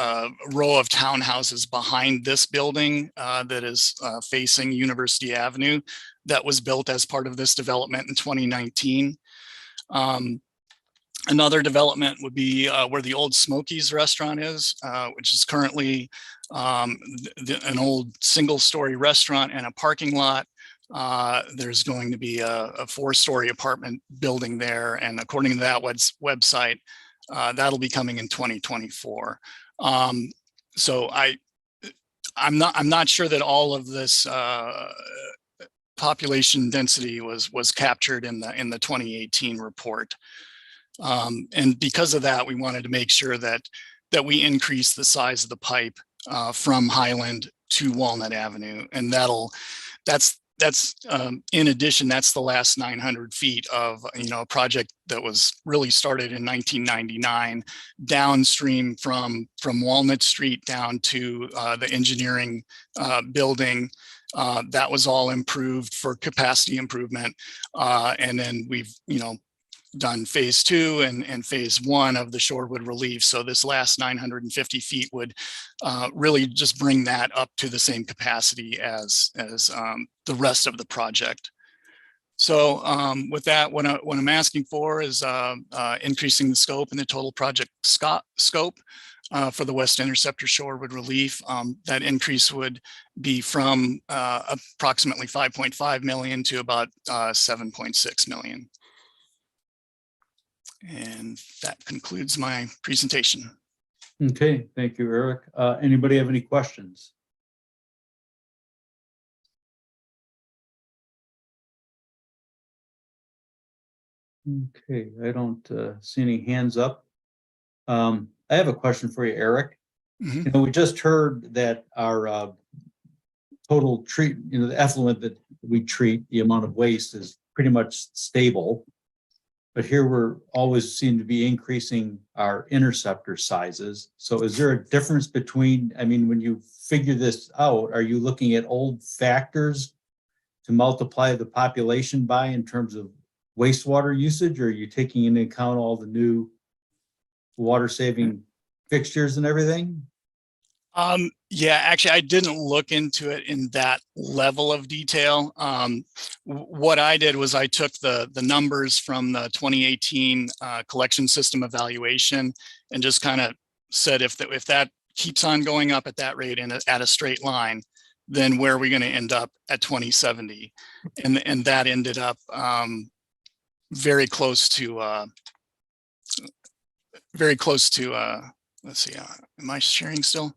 row of townhouses behind this building that is facing University Avenue that was built as part of this development in 2019. Another development would be where the old Smokies restaurant is, which is currently an old single-story restaurant and a parking lot. There's going to be a 4-story apartment building there, and according to that website, that'll be coming in 2024. So I'm not sure that all of this population density was captured in the 2018 report. And because of that, we wanted to make sure that we increase the size of the pipe from Highland to Walnut Avenue, and that's in addition, that's the last 900 feet of a project that was really started in 1999 downstream from Walnut Street down to the engineering building. That was all improved for capacity improvement, and then we've done phase 2 and phase 1 of the shorewood relief. So this last 950 feet would really just bring that up to the same capacity as the rest of the project. So with that, what I'm asking for is increasing the scope and the total project scope for the West Interceptor shorewood relief. That increase would be from approximately 5.5 million to about 7.6 million. And that concludes my presentation.
Okay, thank you, Eric. Anybody have any questions? Okay, I don't see any hands up. I have a question for you, Eric.
Mm-hmm.
We just heard that our total treat, the effluent that we treat, the amount of waste is pretty much stable. But here we're always seem to be increasing our interceptor sizes. So is there a difference between, when you figure this out, are you looking at old factors to multiply the population by in terms of wastewater usage, or are you taking into account all the new water saving fixtures and everything?
Yeah, actually, I didn't look into it in that level of detail. What I did was I took the numbers from the 2018 collection system evaluation and just kind of said if that keeps on going up at that rate and at a straight line, then where are we going to end up at 2070? And that ended up very close to let's see, am I sharing still?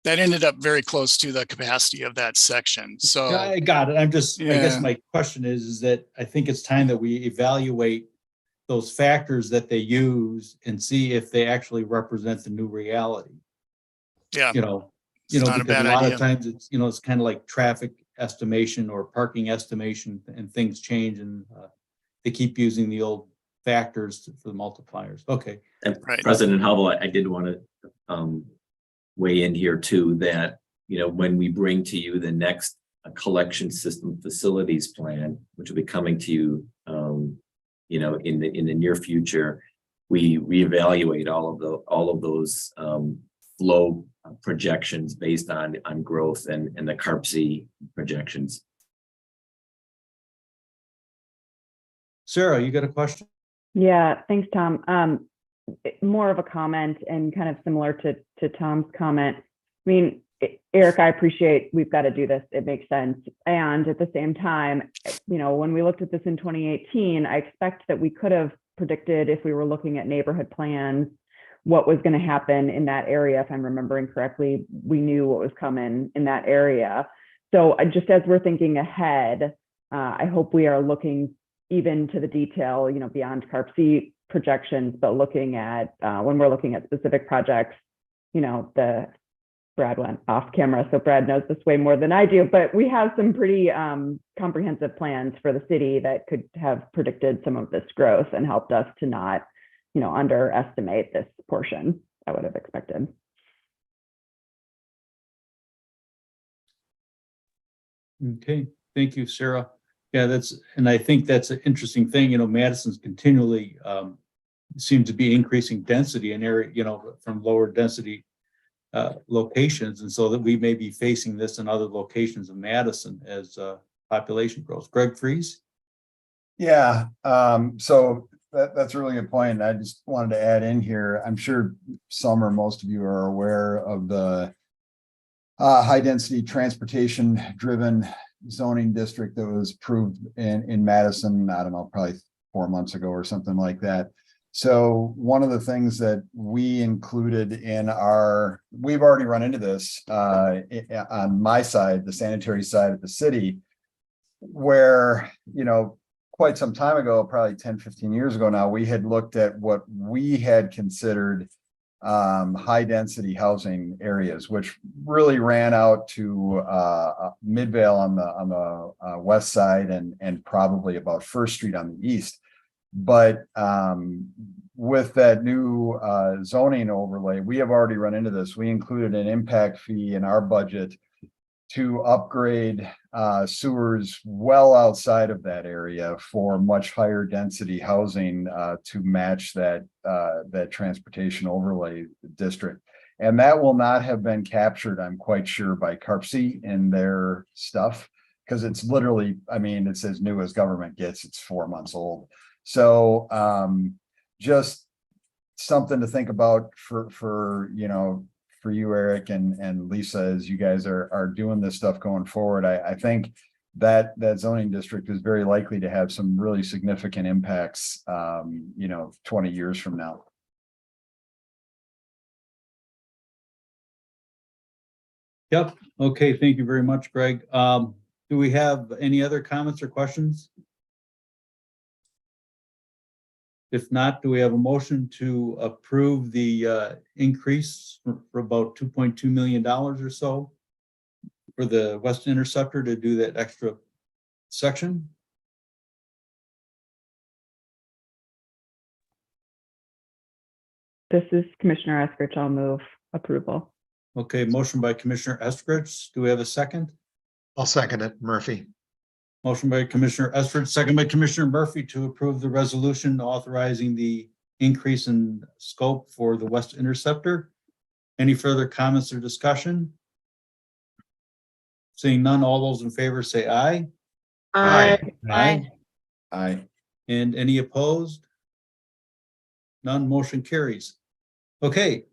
That ended up very close to the capacity of that section. So
I got it. I guess
Yeah.
my question is that I think it's time that we evaluate those factors that they use and see if they actually represent the new reality.
Yeah.
Not
It's not a
because
bad
a lot
idea.
of times it's, it's kind of like traffic estimation or parking estimation, and things change. And they keep using the old factors for the multipliers. Okay.
And
Right.
President Hubble, I did want to weigh in here too, that, when we bring to you the next collection system facilities plan, which will be coming to you, in the near future, we reevaluate all of those flow projections based on growth and the CARP-C projections.
Sarah, you got a question?
Yeah, thanks, Tom. More of a comment and kind of similar to Tom's comment. I mean, Eric, I appreciate we've got to do this. It makes sense. And at the same time, when we looked at this in 2018, I expect that we could have predicted, if we were looking at neighborhood plans, what was going to happen in that area. If I'm remembering correctly, we knew what was coming in that area. So just as we're thinking ahead, I hope we are looking even to the detail, beyond CARP-C projections, but looking at when we're looking at specific projects, Brad went off camera, so Brad knows this way more than I do, but we have some pretty comprehensive plans for the city that could have predicted some of this growth and helped us to not, underestimate this portion. I would have expected.
Okay, thank you, Sarah. Yeah, and I think that's an interesting thing. Madison's continually seems to be increasing density in area, from lower density locations, and so that we may be facing this in other locations of Madison as population grows. Greg Freeze?
Yeah, so that's a really good point. I just wanted to add in here, I'm sure some or most of you are aware of the high density transportation driven zoning district that was approved in Madison, I don't know, probably 4 months ago or something like that. So one of the things that we included in we've already run into this on my side, the sanitary side of the city, where, quite some time ago, probably 10, 15 years ago now, we had looked at what we had considered high density housing areas, which really ran out to Midvale on the west side and probably about First Street on the east. But with that new zoning overlay, we have already run into this. We included an impact fee in our budget to upgrade sewers well outside of that area for much higher density housing to match that transportation overlay district. And that will not have been captured, I'm quite sure, by CARP-C in their stuff, because it's literally, it's as new as government gets. It's 4 months old. So just something to think about for you, Eric and Lisa, as you guys are doing this stuff going forward. I think that zoning district is very likely to have some really significant impacts 20 years from now.
Yep. Okay. Thank you very much, Greg. Do we have any other comments or questions? If not, do we have a motion to approve the increase for about $2.2 million or so for the West Interceptor to do that extra section?
This is Commissioner Eskridge. I'll move approval.
Okay, motion by Commissioner Eskridge. Do we have a second?
I'll second it, Murphy.
Motion by Commissioner Eskridge, second by Commissioner Murphy to approve the resolution authorizing the increase in scope for the West Interceptor. Any further comments or discussion? Seeing none, all those in favor say aye.
Aye.
Aye. Aye. And any opposed? None, motion carries. Okay,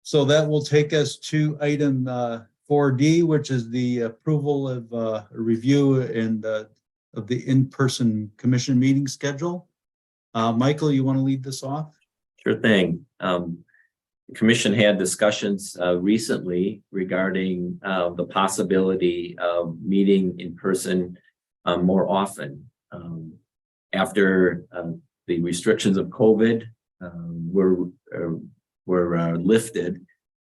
so that will take us to item 4D, which is the approval of a review and of the in-person commission meeting schedule. Michael, you want to lead this off?
Sure thing. The commission had discussions recently regarding the possibility of meeting in person more often. After the restrictions of COVID were lifted,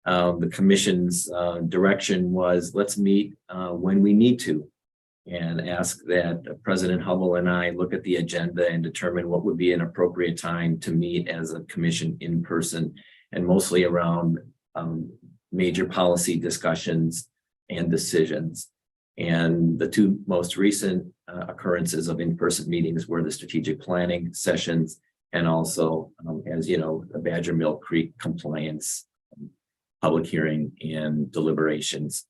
the commission's direction was, let's meet when we need to. and ask that President Hubble and I look at the agenda and determine what would be an appropriate time to meet as a commission in person, and mostly around major policy discussions and decisions. And the two most recent occurrences of in-person meetings were the strategic planning sessions and also, as you know, the Badger Mill Creek compliance public hearing and deliberations.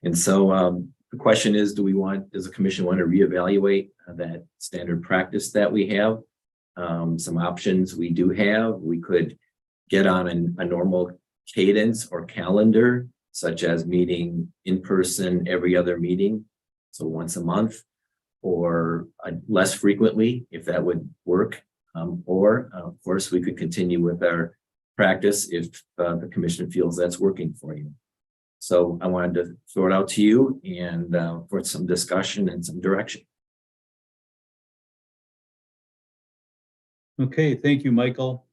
And so the question is, does the commission want to reevaluate that standard practice that we have? Some options we do have. We could get on a normal cadence or calendar, such as meeting in person every other meeting, so once a month, or less frequently if that would work. Or of course, we could continue with our practice if the commission feels that's working for you. So I wanted to throw it out to you and for some discussion and some direction.
Okay, thank you, Michael.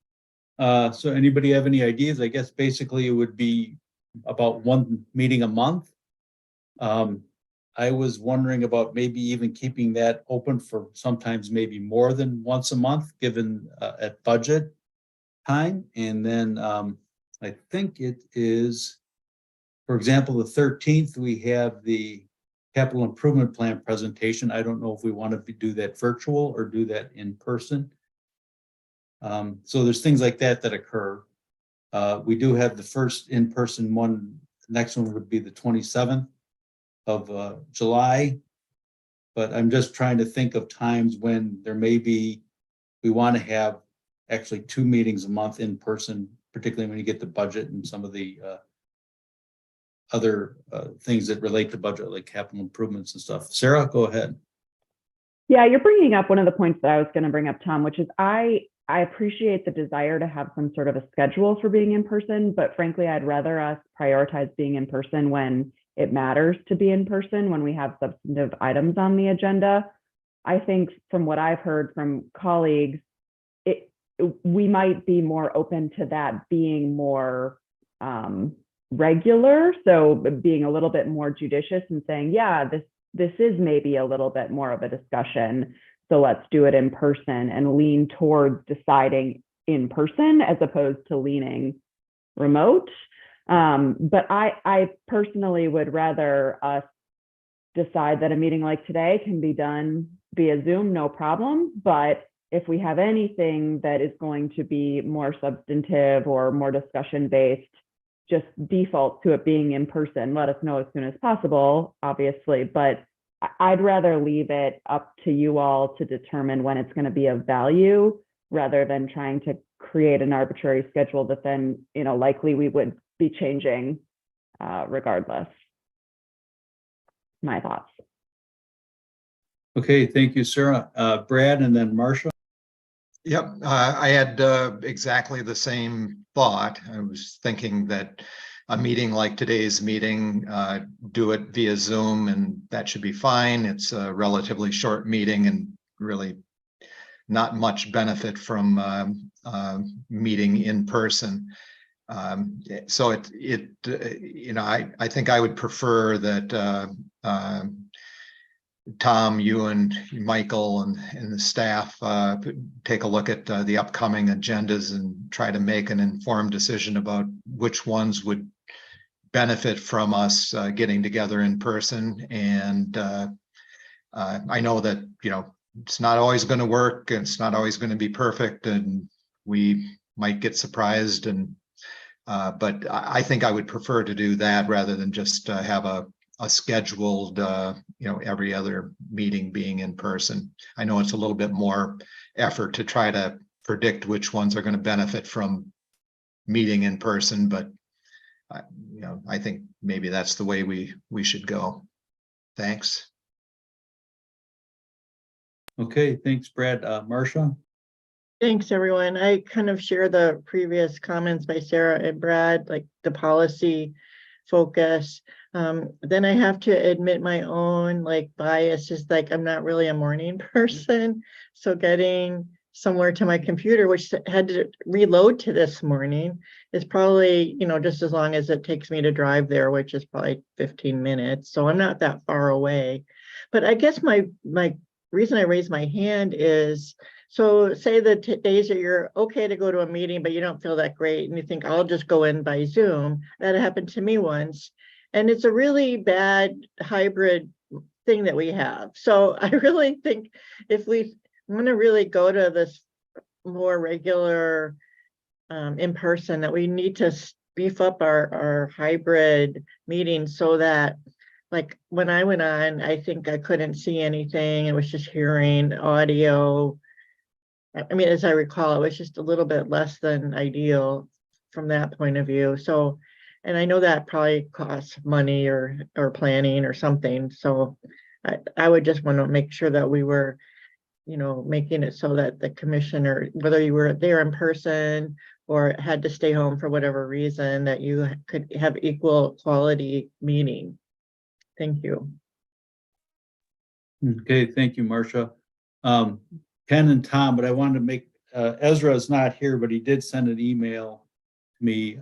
So anybody have any ideas? I guess basically it would be about one meeting a month. I was wondering about maybe even keeping that open for sometimes maybe more than once a month, given at budget time. And then I think it is, for example, the 13th, we have the capital improvement plan presentation. I don't know if we want to do that virtual or do that in person. So there's things like that that occur. We do have the first in-person one. Next one would be the 27th of July. But I'm just trying to think of times when there may be, we want to have actually 2 meetings a month in person, particularly when you get the budget and some of the other things that relate to budget, like capital improvements and stuff. Sarah, go ahead.
Yeah, you're bringing up one of the points that I was going to bring up, Tom, which is I appreciate the desire to have some sort of a schedule for being in person, but frankly, I'd rather us prioritize being in person when it matters to be in person, when we have substantive items on the agenda. I think from what I've heard from colleagues, we might be more open to that being more regular. So being a little bit more judicious and saying, yeah, this is maybe a little bit more of a discussion. So let's do it in person and lean towards deciding in person as opposed to leaning remote. But I personally would rather us decide that a meeting like today can be done via Zoom, no problem. But if we have anything that is going to be more substantive or more discussion based, just default to it being in person. Let us know as soon as possible, obviously, but I'd rather leave it up to you all to determine when it's going to be of value rather than trying to create an arbitrary schedule that then, likely we would be changing regardless. My thoughts.
Okay, thank you, Sarah. Brad and then Marcia.
Yep, I had exactly the same thought. I was thinking that a meeting like today's meeting, do it via Zoom, and that should be fine. It's a relatively short meeting and really not much benefit from meeting in person. So I think I would prefer that Tom, you and Michael and the staff take a look at the upcoming agendas and try to make an informed decision about which ones would benefit from us getting together in person. And I know that, it's not always going to work and it's not always going to be perfect and we might get surprised. But I think I would prefer to do that rather than just have a scheduled, every other meeting being in person. I know it's a little bit more effort to try to predict which ones are going to benefit from meeting in person, but I think maybe that's the way we should go. Thanks.
Okay, thanks, Brad. Marcia?
Thanks, everyone. I kind of share the previous comments by Sarah and Brad, like the policy focus. Then I have to admit my own bias is I'm not really a morning person. So getting somewhere to my computer, which had to reload to this morning, is probably, just as long as it takes me to drive there, which is probably 15 minutes. So I'm not that far away. But I guess my reason I raised my hand is, so say the days that you're okay to go to a meeting, but you don't feel that great and you think I'll just go in by Zoom. That happened to me once. And it's a really bad hybrid thing that we have. So I really think if we want to really go to this more regular in person, that we need to beef up our hybrid meetings so that, like when I went on, I think I couldn't see anything. It was just hearing audio. I mean, as I recall, it was just a little bit less than ideal from that point of view. So, and I know that probably costs money or planning or something. So I would just want to make sure that we were, you know, making it so that the commissioner, whether you were there in person or had to stay home for whatever reason, that you could have equal quality meeting. Thank you.
Okay, thank you, Marcia. Ken and Tom, but I wanted to make, Ezra is not here, but he did send an email to me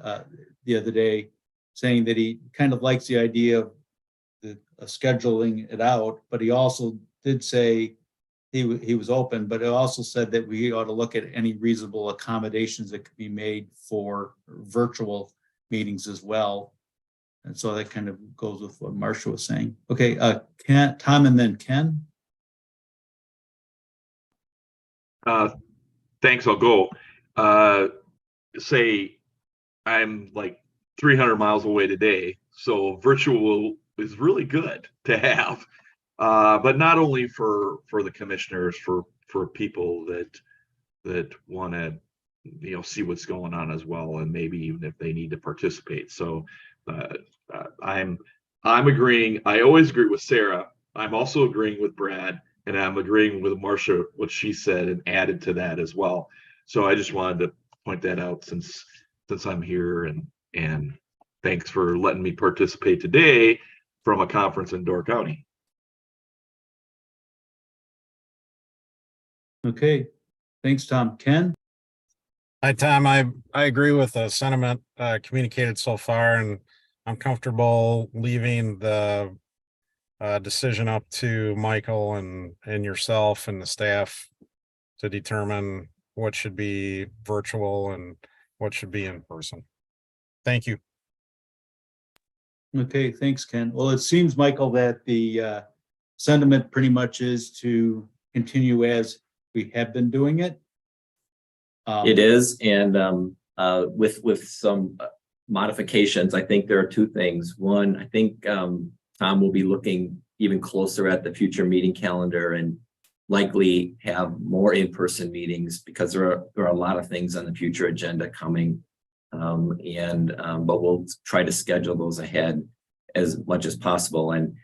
the other day saying that he kind of likes the idea of scheduling it out, but he also did say he was open, but it also said that we ought to look at any reasonable accommodations that could be made for virtual meetings as well. And so that kind of goes with what Marcia was saying. Okay, Ken, Tom, and then Ken.
Thanks, I'll go. Say I'm like 300 miles away today, so virtual is really good to have. But not only for the commissioners, for people that want to, you know, see what's going on as well, and maybe even if they need to participate. So I'm agreeing. I always agree with Sarah. I'm also agreeing with Brad, and I'm agreeing with Marcia what she said and added to that as well. So I just wanted to point that out since I'm here, and thanks for letting me participate today from a conference in Door County.
Okay, thanks, Tom. Ken?
Hi, Tom. I agree with the sentiment communicated so far, and I'm comfortable leaving the decision up to Michael and yourself and the staff to determine what should be virtual and what should be in person. Thank you.
Okay, thanks, Ken. Well, it seems, Michael, that the sentiment pretty much is to continue as we have been doing it.
It is, and with some modifications, I think there are two things. One, I think Tom will be looking even closer at the future meeting calendar and likely have more in-person meetings, because there are a lot of things on the future agenda coming. But we'll try to schedule those ahead as much as possible. And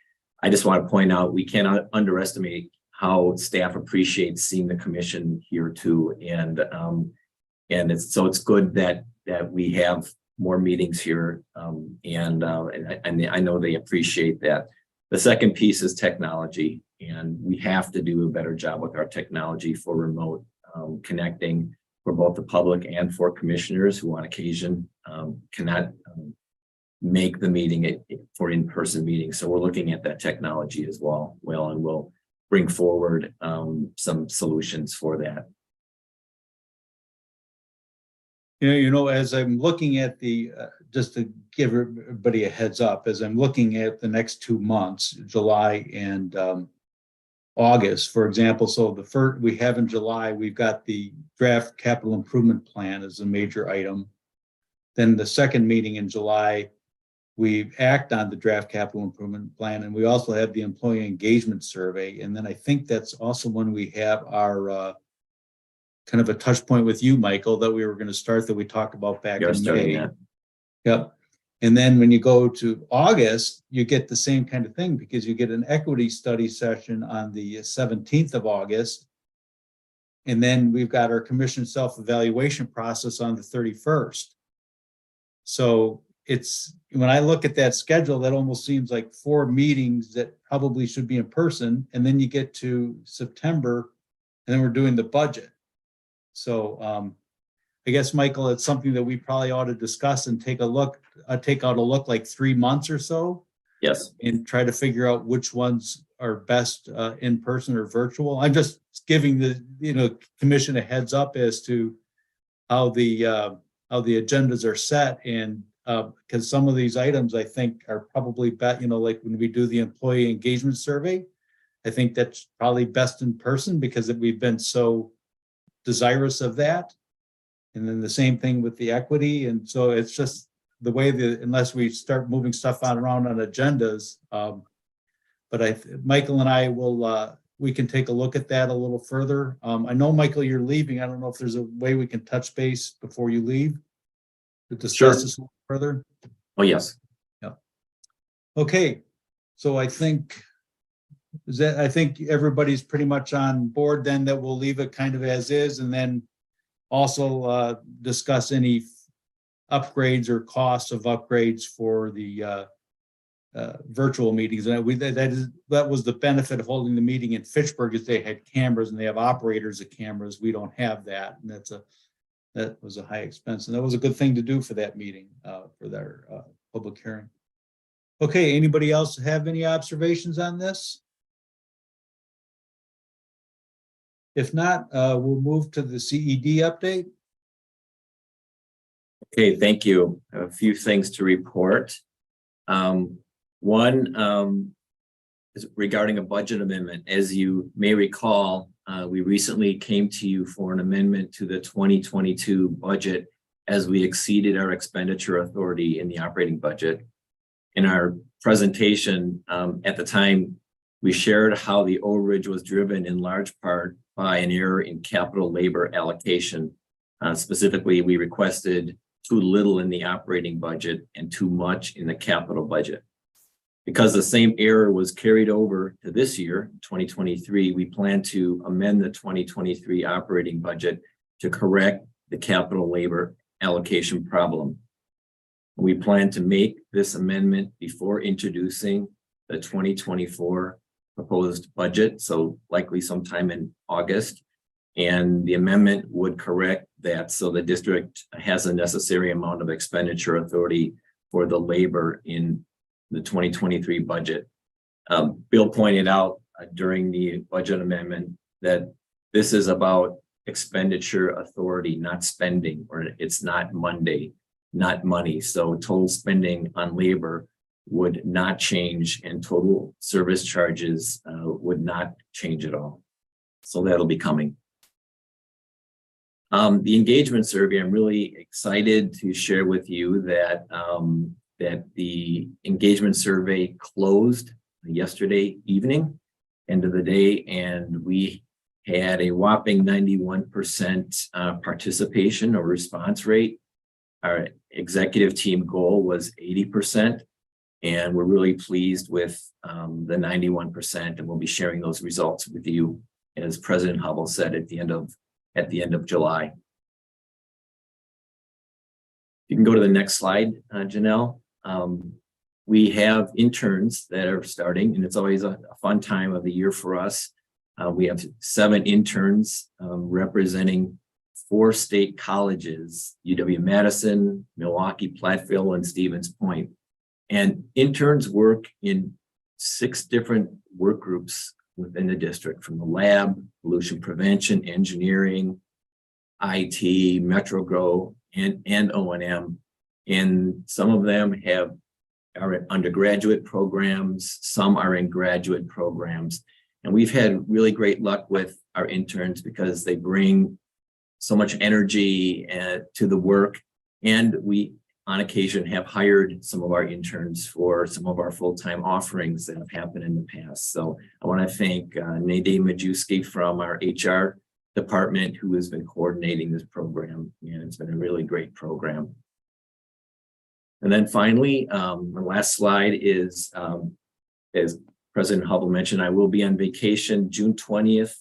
I just want to point out, we cannot underestimate how staff appreciates seeing the commission here too. And it's good that we have more meetings here. And I know they appreciate that. The second piece is technology, and we have to do a better job with our technology for remote connecting for both the public and for commissioners who on occasion cannot make the meeting for in-person meetings. So we're looking at that technology as well. And we'll bring forward some solutions for that.
Yeah, you know, as I'm looking at the, just to give everybody a heads up, as I'm looking at the next 2 months, July and August, for example, so the first we have in July, we've got the draft capital improvement plan as a major item. Then the second meeting in July, we act on the draft capital improvement plan, and we also have the employee engagement survey. And then I think that's also when we have our kind of a touch point with you, Michael, that we were going to start, that we talked about back in May.
That.
Yep. And then when you go to August, you get the same kind of thing, because you get an equity study session on the 17th of August. And then we've got our commission self-evaluation process on the 31st. So it's, when I look at that schedule, that almost seems like 4 meetings that probably should be in person. And then you get to September, and then we're doing the budget. So I guess, Michael, it's something that we probably ought to discuss and take out a look like 3 months or so.
Yes.
And try to figure out which ones are best in person or virtual. I'm just giving the commission a heads up as to how the agendas are set, and because some of these items I think are probably like when we do the employee engagement survey, I think that's probably best in person because we've been so desirous of that. And then the same thing with the equity. And so it's just the way unless we start moving stuff around on agendas. But Michael and I will, we can take a look at that a little further. I know, Michael, you're leaving. I don't know if there's a way we can touch base before you leave to discuss this a little further.
Oh, yes.
Yeah. Okay. So I think everybody's pretty much on board then, that we'll leave it kind of as is, and then also discuss any upgrades or costs of upgrades for the virtual meetings. And that was the benefit of holding the meeting in Fitchburg, is they had cameras and they have operators of cameras. We don't have that, and that was a high expense, and that was a good thing to do for that meeting, for their public hearing. Okay, anybody else have any observations on this? If not, we'll move to the CED update.
Okay, thank you. A few things to report. One is regarding a budget amendment. As you may recall, we recently came to you for an amendment to the 2022 budget as we exceeded our expenditure authority in the operating budget. In our presentation at the time, we shared how the overage was driven in large part by an error in capital labor allocation. Specifically, we requested too little in the operating budget and too much in the capital budget. Because the same error was carried over to this year, 2023, we plan to amend the 2023 operating budget to correct the capital labor allocation problem. We plan to make this amendment before introducing the 2024 proposed budget, so likely sometime in August. And the amendment would correct that so the district has a necessary amount of expenditure authority for the labor in the 2023 budget. Bill pointed out during the budget amendment that this is about expenditure authority, not spending, or it's not Monday, not money. So total spending on labor would not change, and total service charges would not change at all. So that'll be coming. The engagement survey, I'm really excited to share with you that that the engagement survey closed yesterday evening, end of the day, and we had a whopping 91% participation or response rate. Our executive team goal was 80%, and we're really pleased with the 91%, and we'll be sharing those results with you, as President Hubble said at the end of July. You can go to the next slide, Janelle. We have interns that are starting, and it's always a fun time of the year for us. We have 7 interns representing 4 state colleges: UW-Madison, Milwaukee, Platteville, and Stevens Point. And interns work in 6 different work groups within the district, from the lab, pollution prevention, engineering, IT, MetroGrow, and O&M. And some of them are in undergraduate programs, some are in graduate programs. And we've had really great luck with our interns because they bring so much energy to the work. And we, on occasion, have hired some of our interns for some of our full-time offerings that have happened in the past. So I want to thank Nadine Majewski from our HR department, who has been coordinating this program. And it's been a really great program. And then finally, the last slide is, as President Hubble mentioned, I will be on vacation June 20th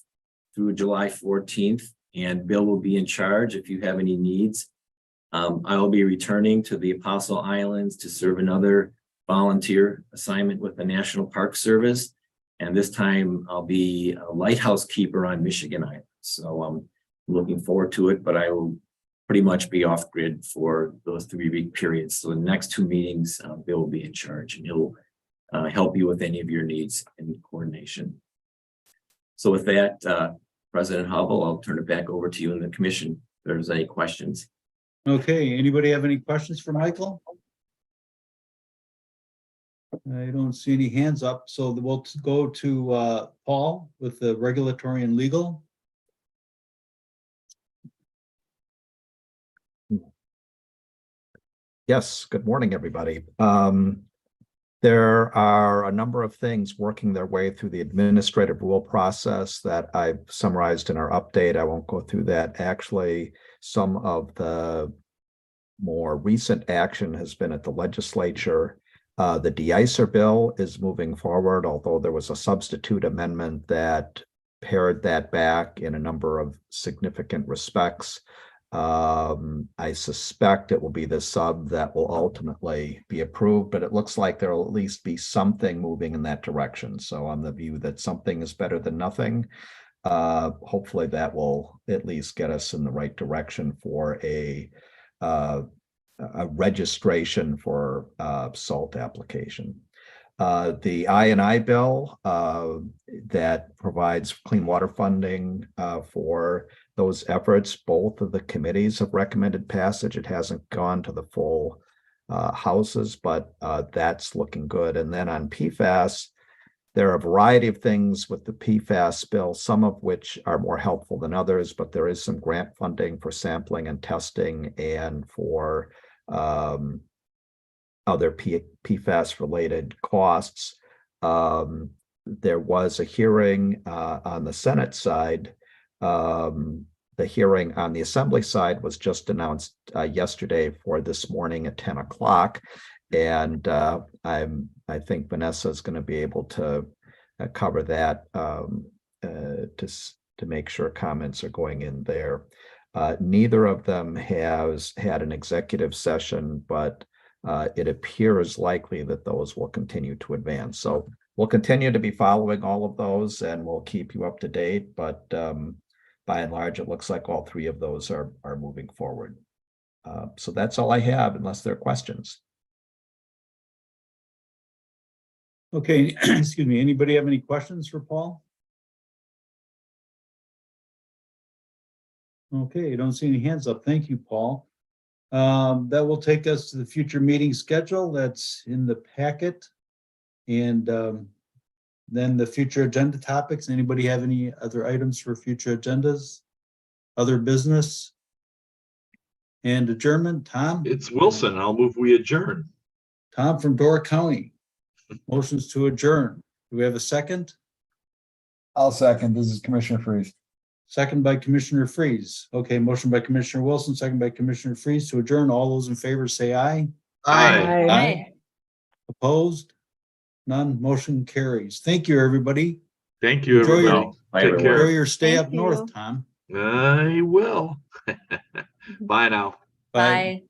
through July 14th, and Bill will be in charge if you have any needs. I will be returning to the Apostle Islands to serve another volunteer assignment with the National Park Service. And this time I'll be a lighthouse keeper on Michigan Island. So I'm looking forward to it, but I will pretty much be off grid for those 3-week periods. So the next 2 meetings, Bill will be in charge, and he'll help you with any of your needs and coordination. So with that, President Hubble, I'll turn it back over to you and the commission if there's any questions.
Okay, anybody have any questions for Michael? I don't see any hands up, so we'll go to Paul with the regulatory and legal.
Yes, good morning, everybody. There are a number of things working their way through the administrative rule process that I've summarized in our update. I won't go through that. Actually, some of the more recent action has been at the legislature. The de-icer bill is moving forward, although there was a substitute amendment that pared that back in a number of significant respects. I suspect it will be the sub that will ultimately be approved, but it looks like there will at least be something moving in that direction. So on the view that something is better than nothing, hopefully that will at least get us in the right direction for a registration for salt application. The I&I bill that provides clean water funding for those efforts, both of the committees have recommended passage. It hasn't gone to the full houses, but that's looking good. And then on PFAS, there are a variety of things with the PFAS bill, some of which are more helpful than others, but there is some grant funding for sampling and testing and for other PFAS related costs. There was a hearing on the Senate side. The hearing on the Assembly side was just announced yesterday for this morning at 10 o'clock. And I think Vanessa is going to be able to cover that to make sure comments are going in there. Neither of them has had an executive session, but it appears likely that those will continue to advance. So we'll continue to be following all of those and we'll keep you up to date. But by and large, it looks like all three of those are moving forward. So that's all I have, unless there are questions.
Okay, excuse me. Anybody have any questions for Paul? Okay, I don't see any hands up. Thank you, Paul. That will take us to the future meeting schedule that's in the packet. And then the future agenda topics. Anybody have any other items for future agendas? Other business? And adjournment, Tom?
It's Wilson. I'll move we adjourn.
Tom from Door County. Motions to adjourn. Do we have a second?
I'll second. This is Commissioner Freeze.
Second by Commissioner Freeze. Okay, motion by Commissioner Wilson, second by Commissioner Freeze to adjourn. All those in favor say aye.
Aye.
Aye. Opposed? None. Motion carries. Thank you, everybody.
Thank you,
Enjoy your-
everybody. Take
Enjoy
care.
your stay
Thank
up
you.
north, Tom.
I will. Bye now.
Bye.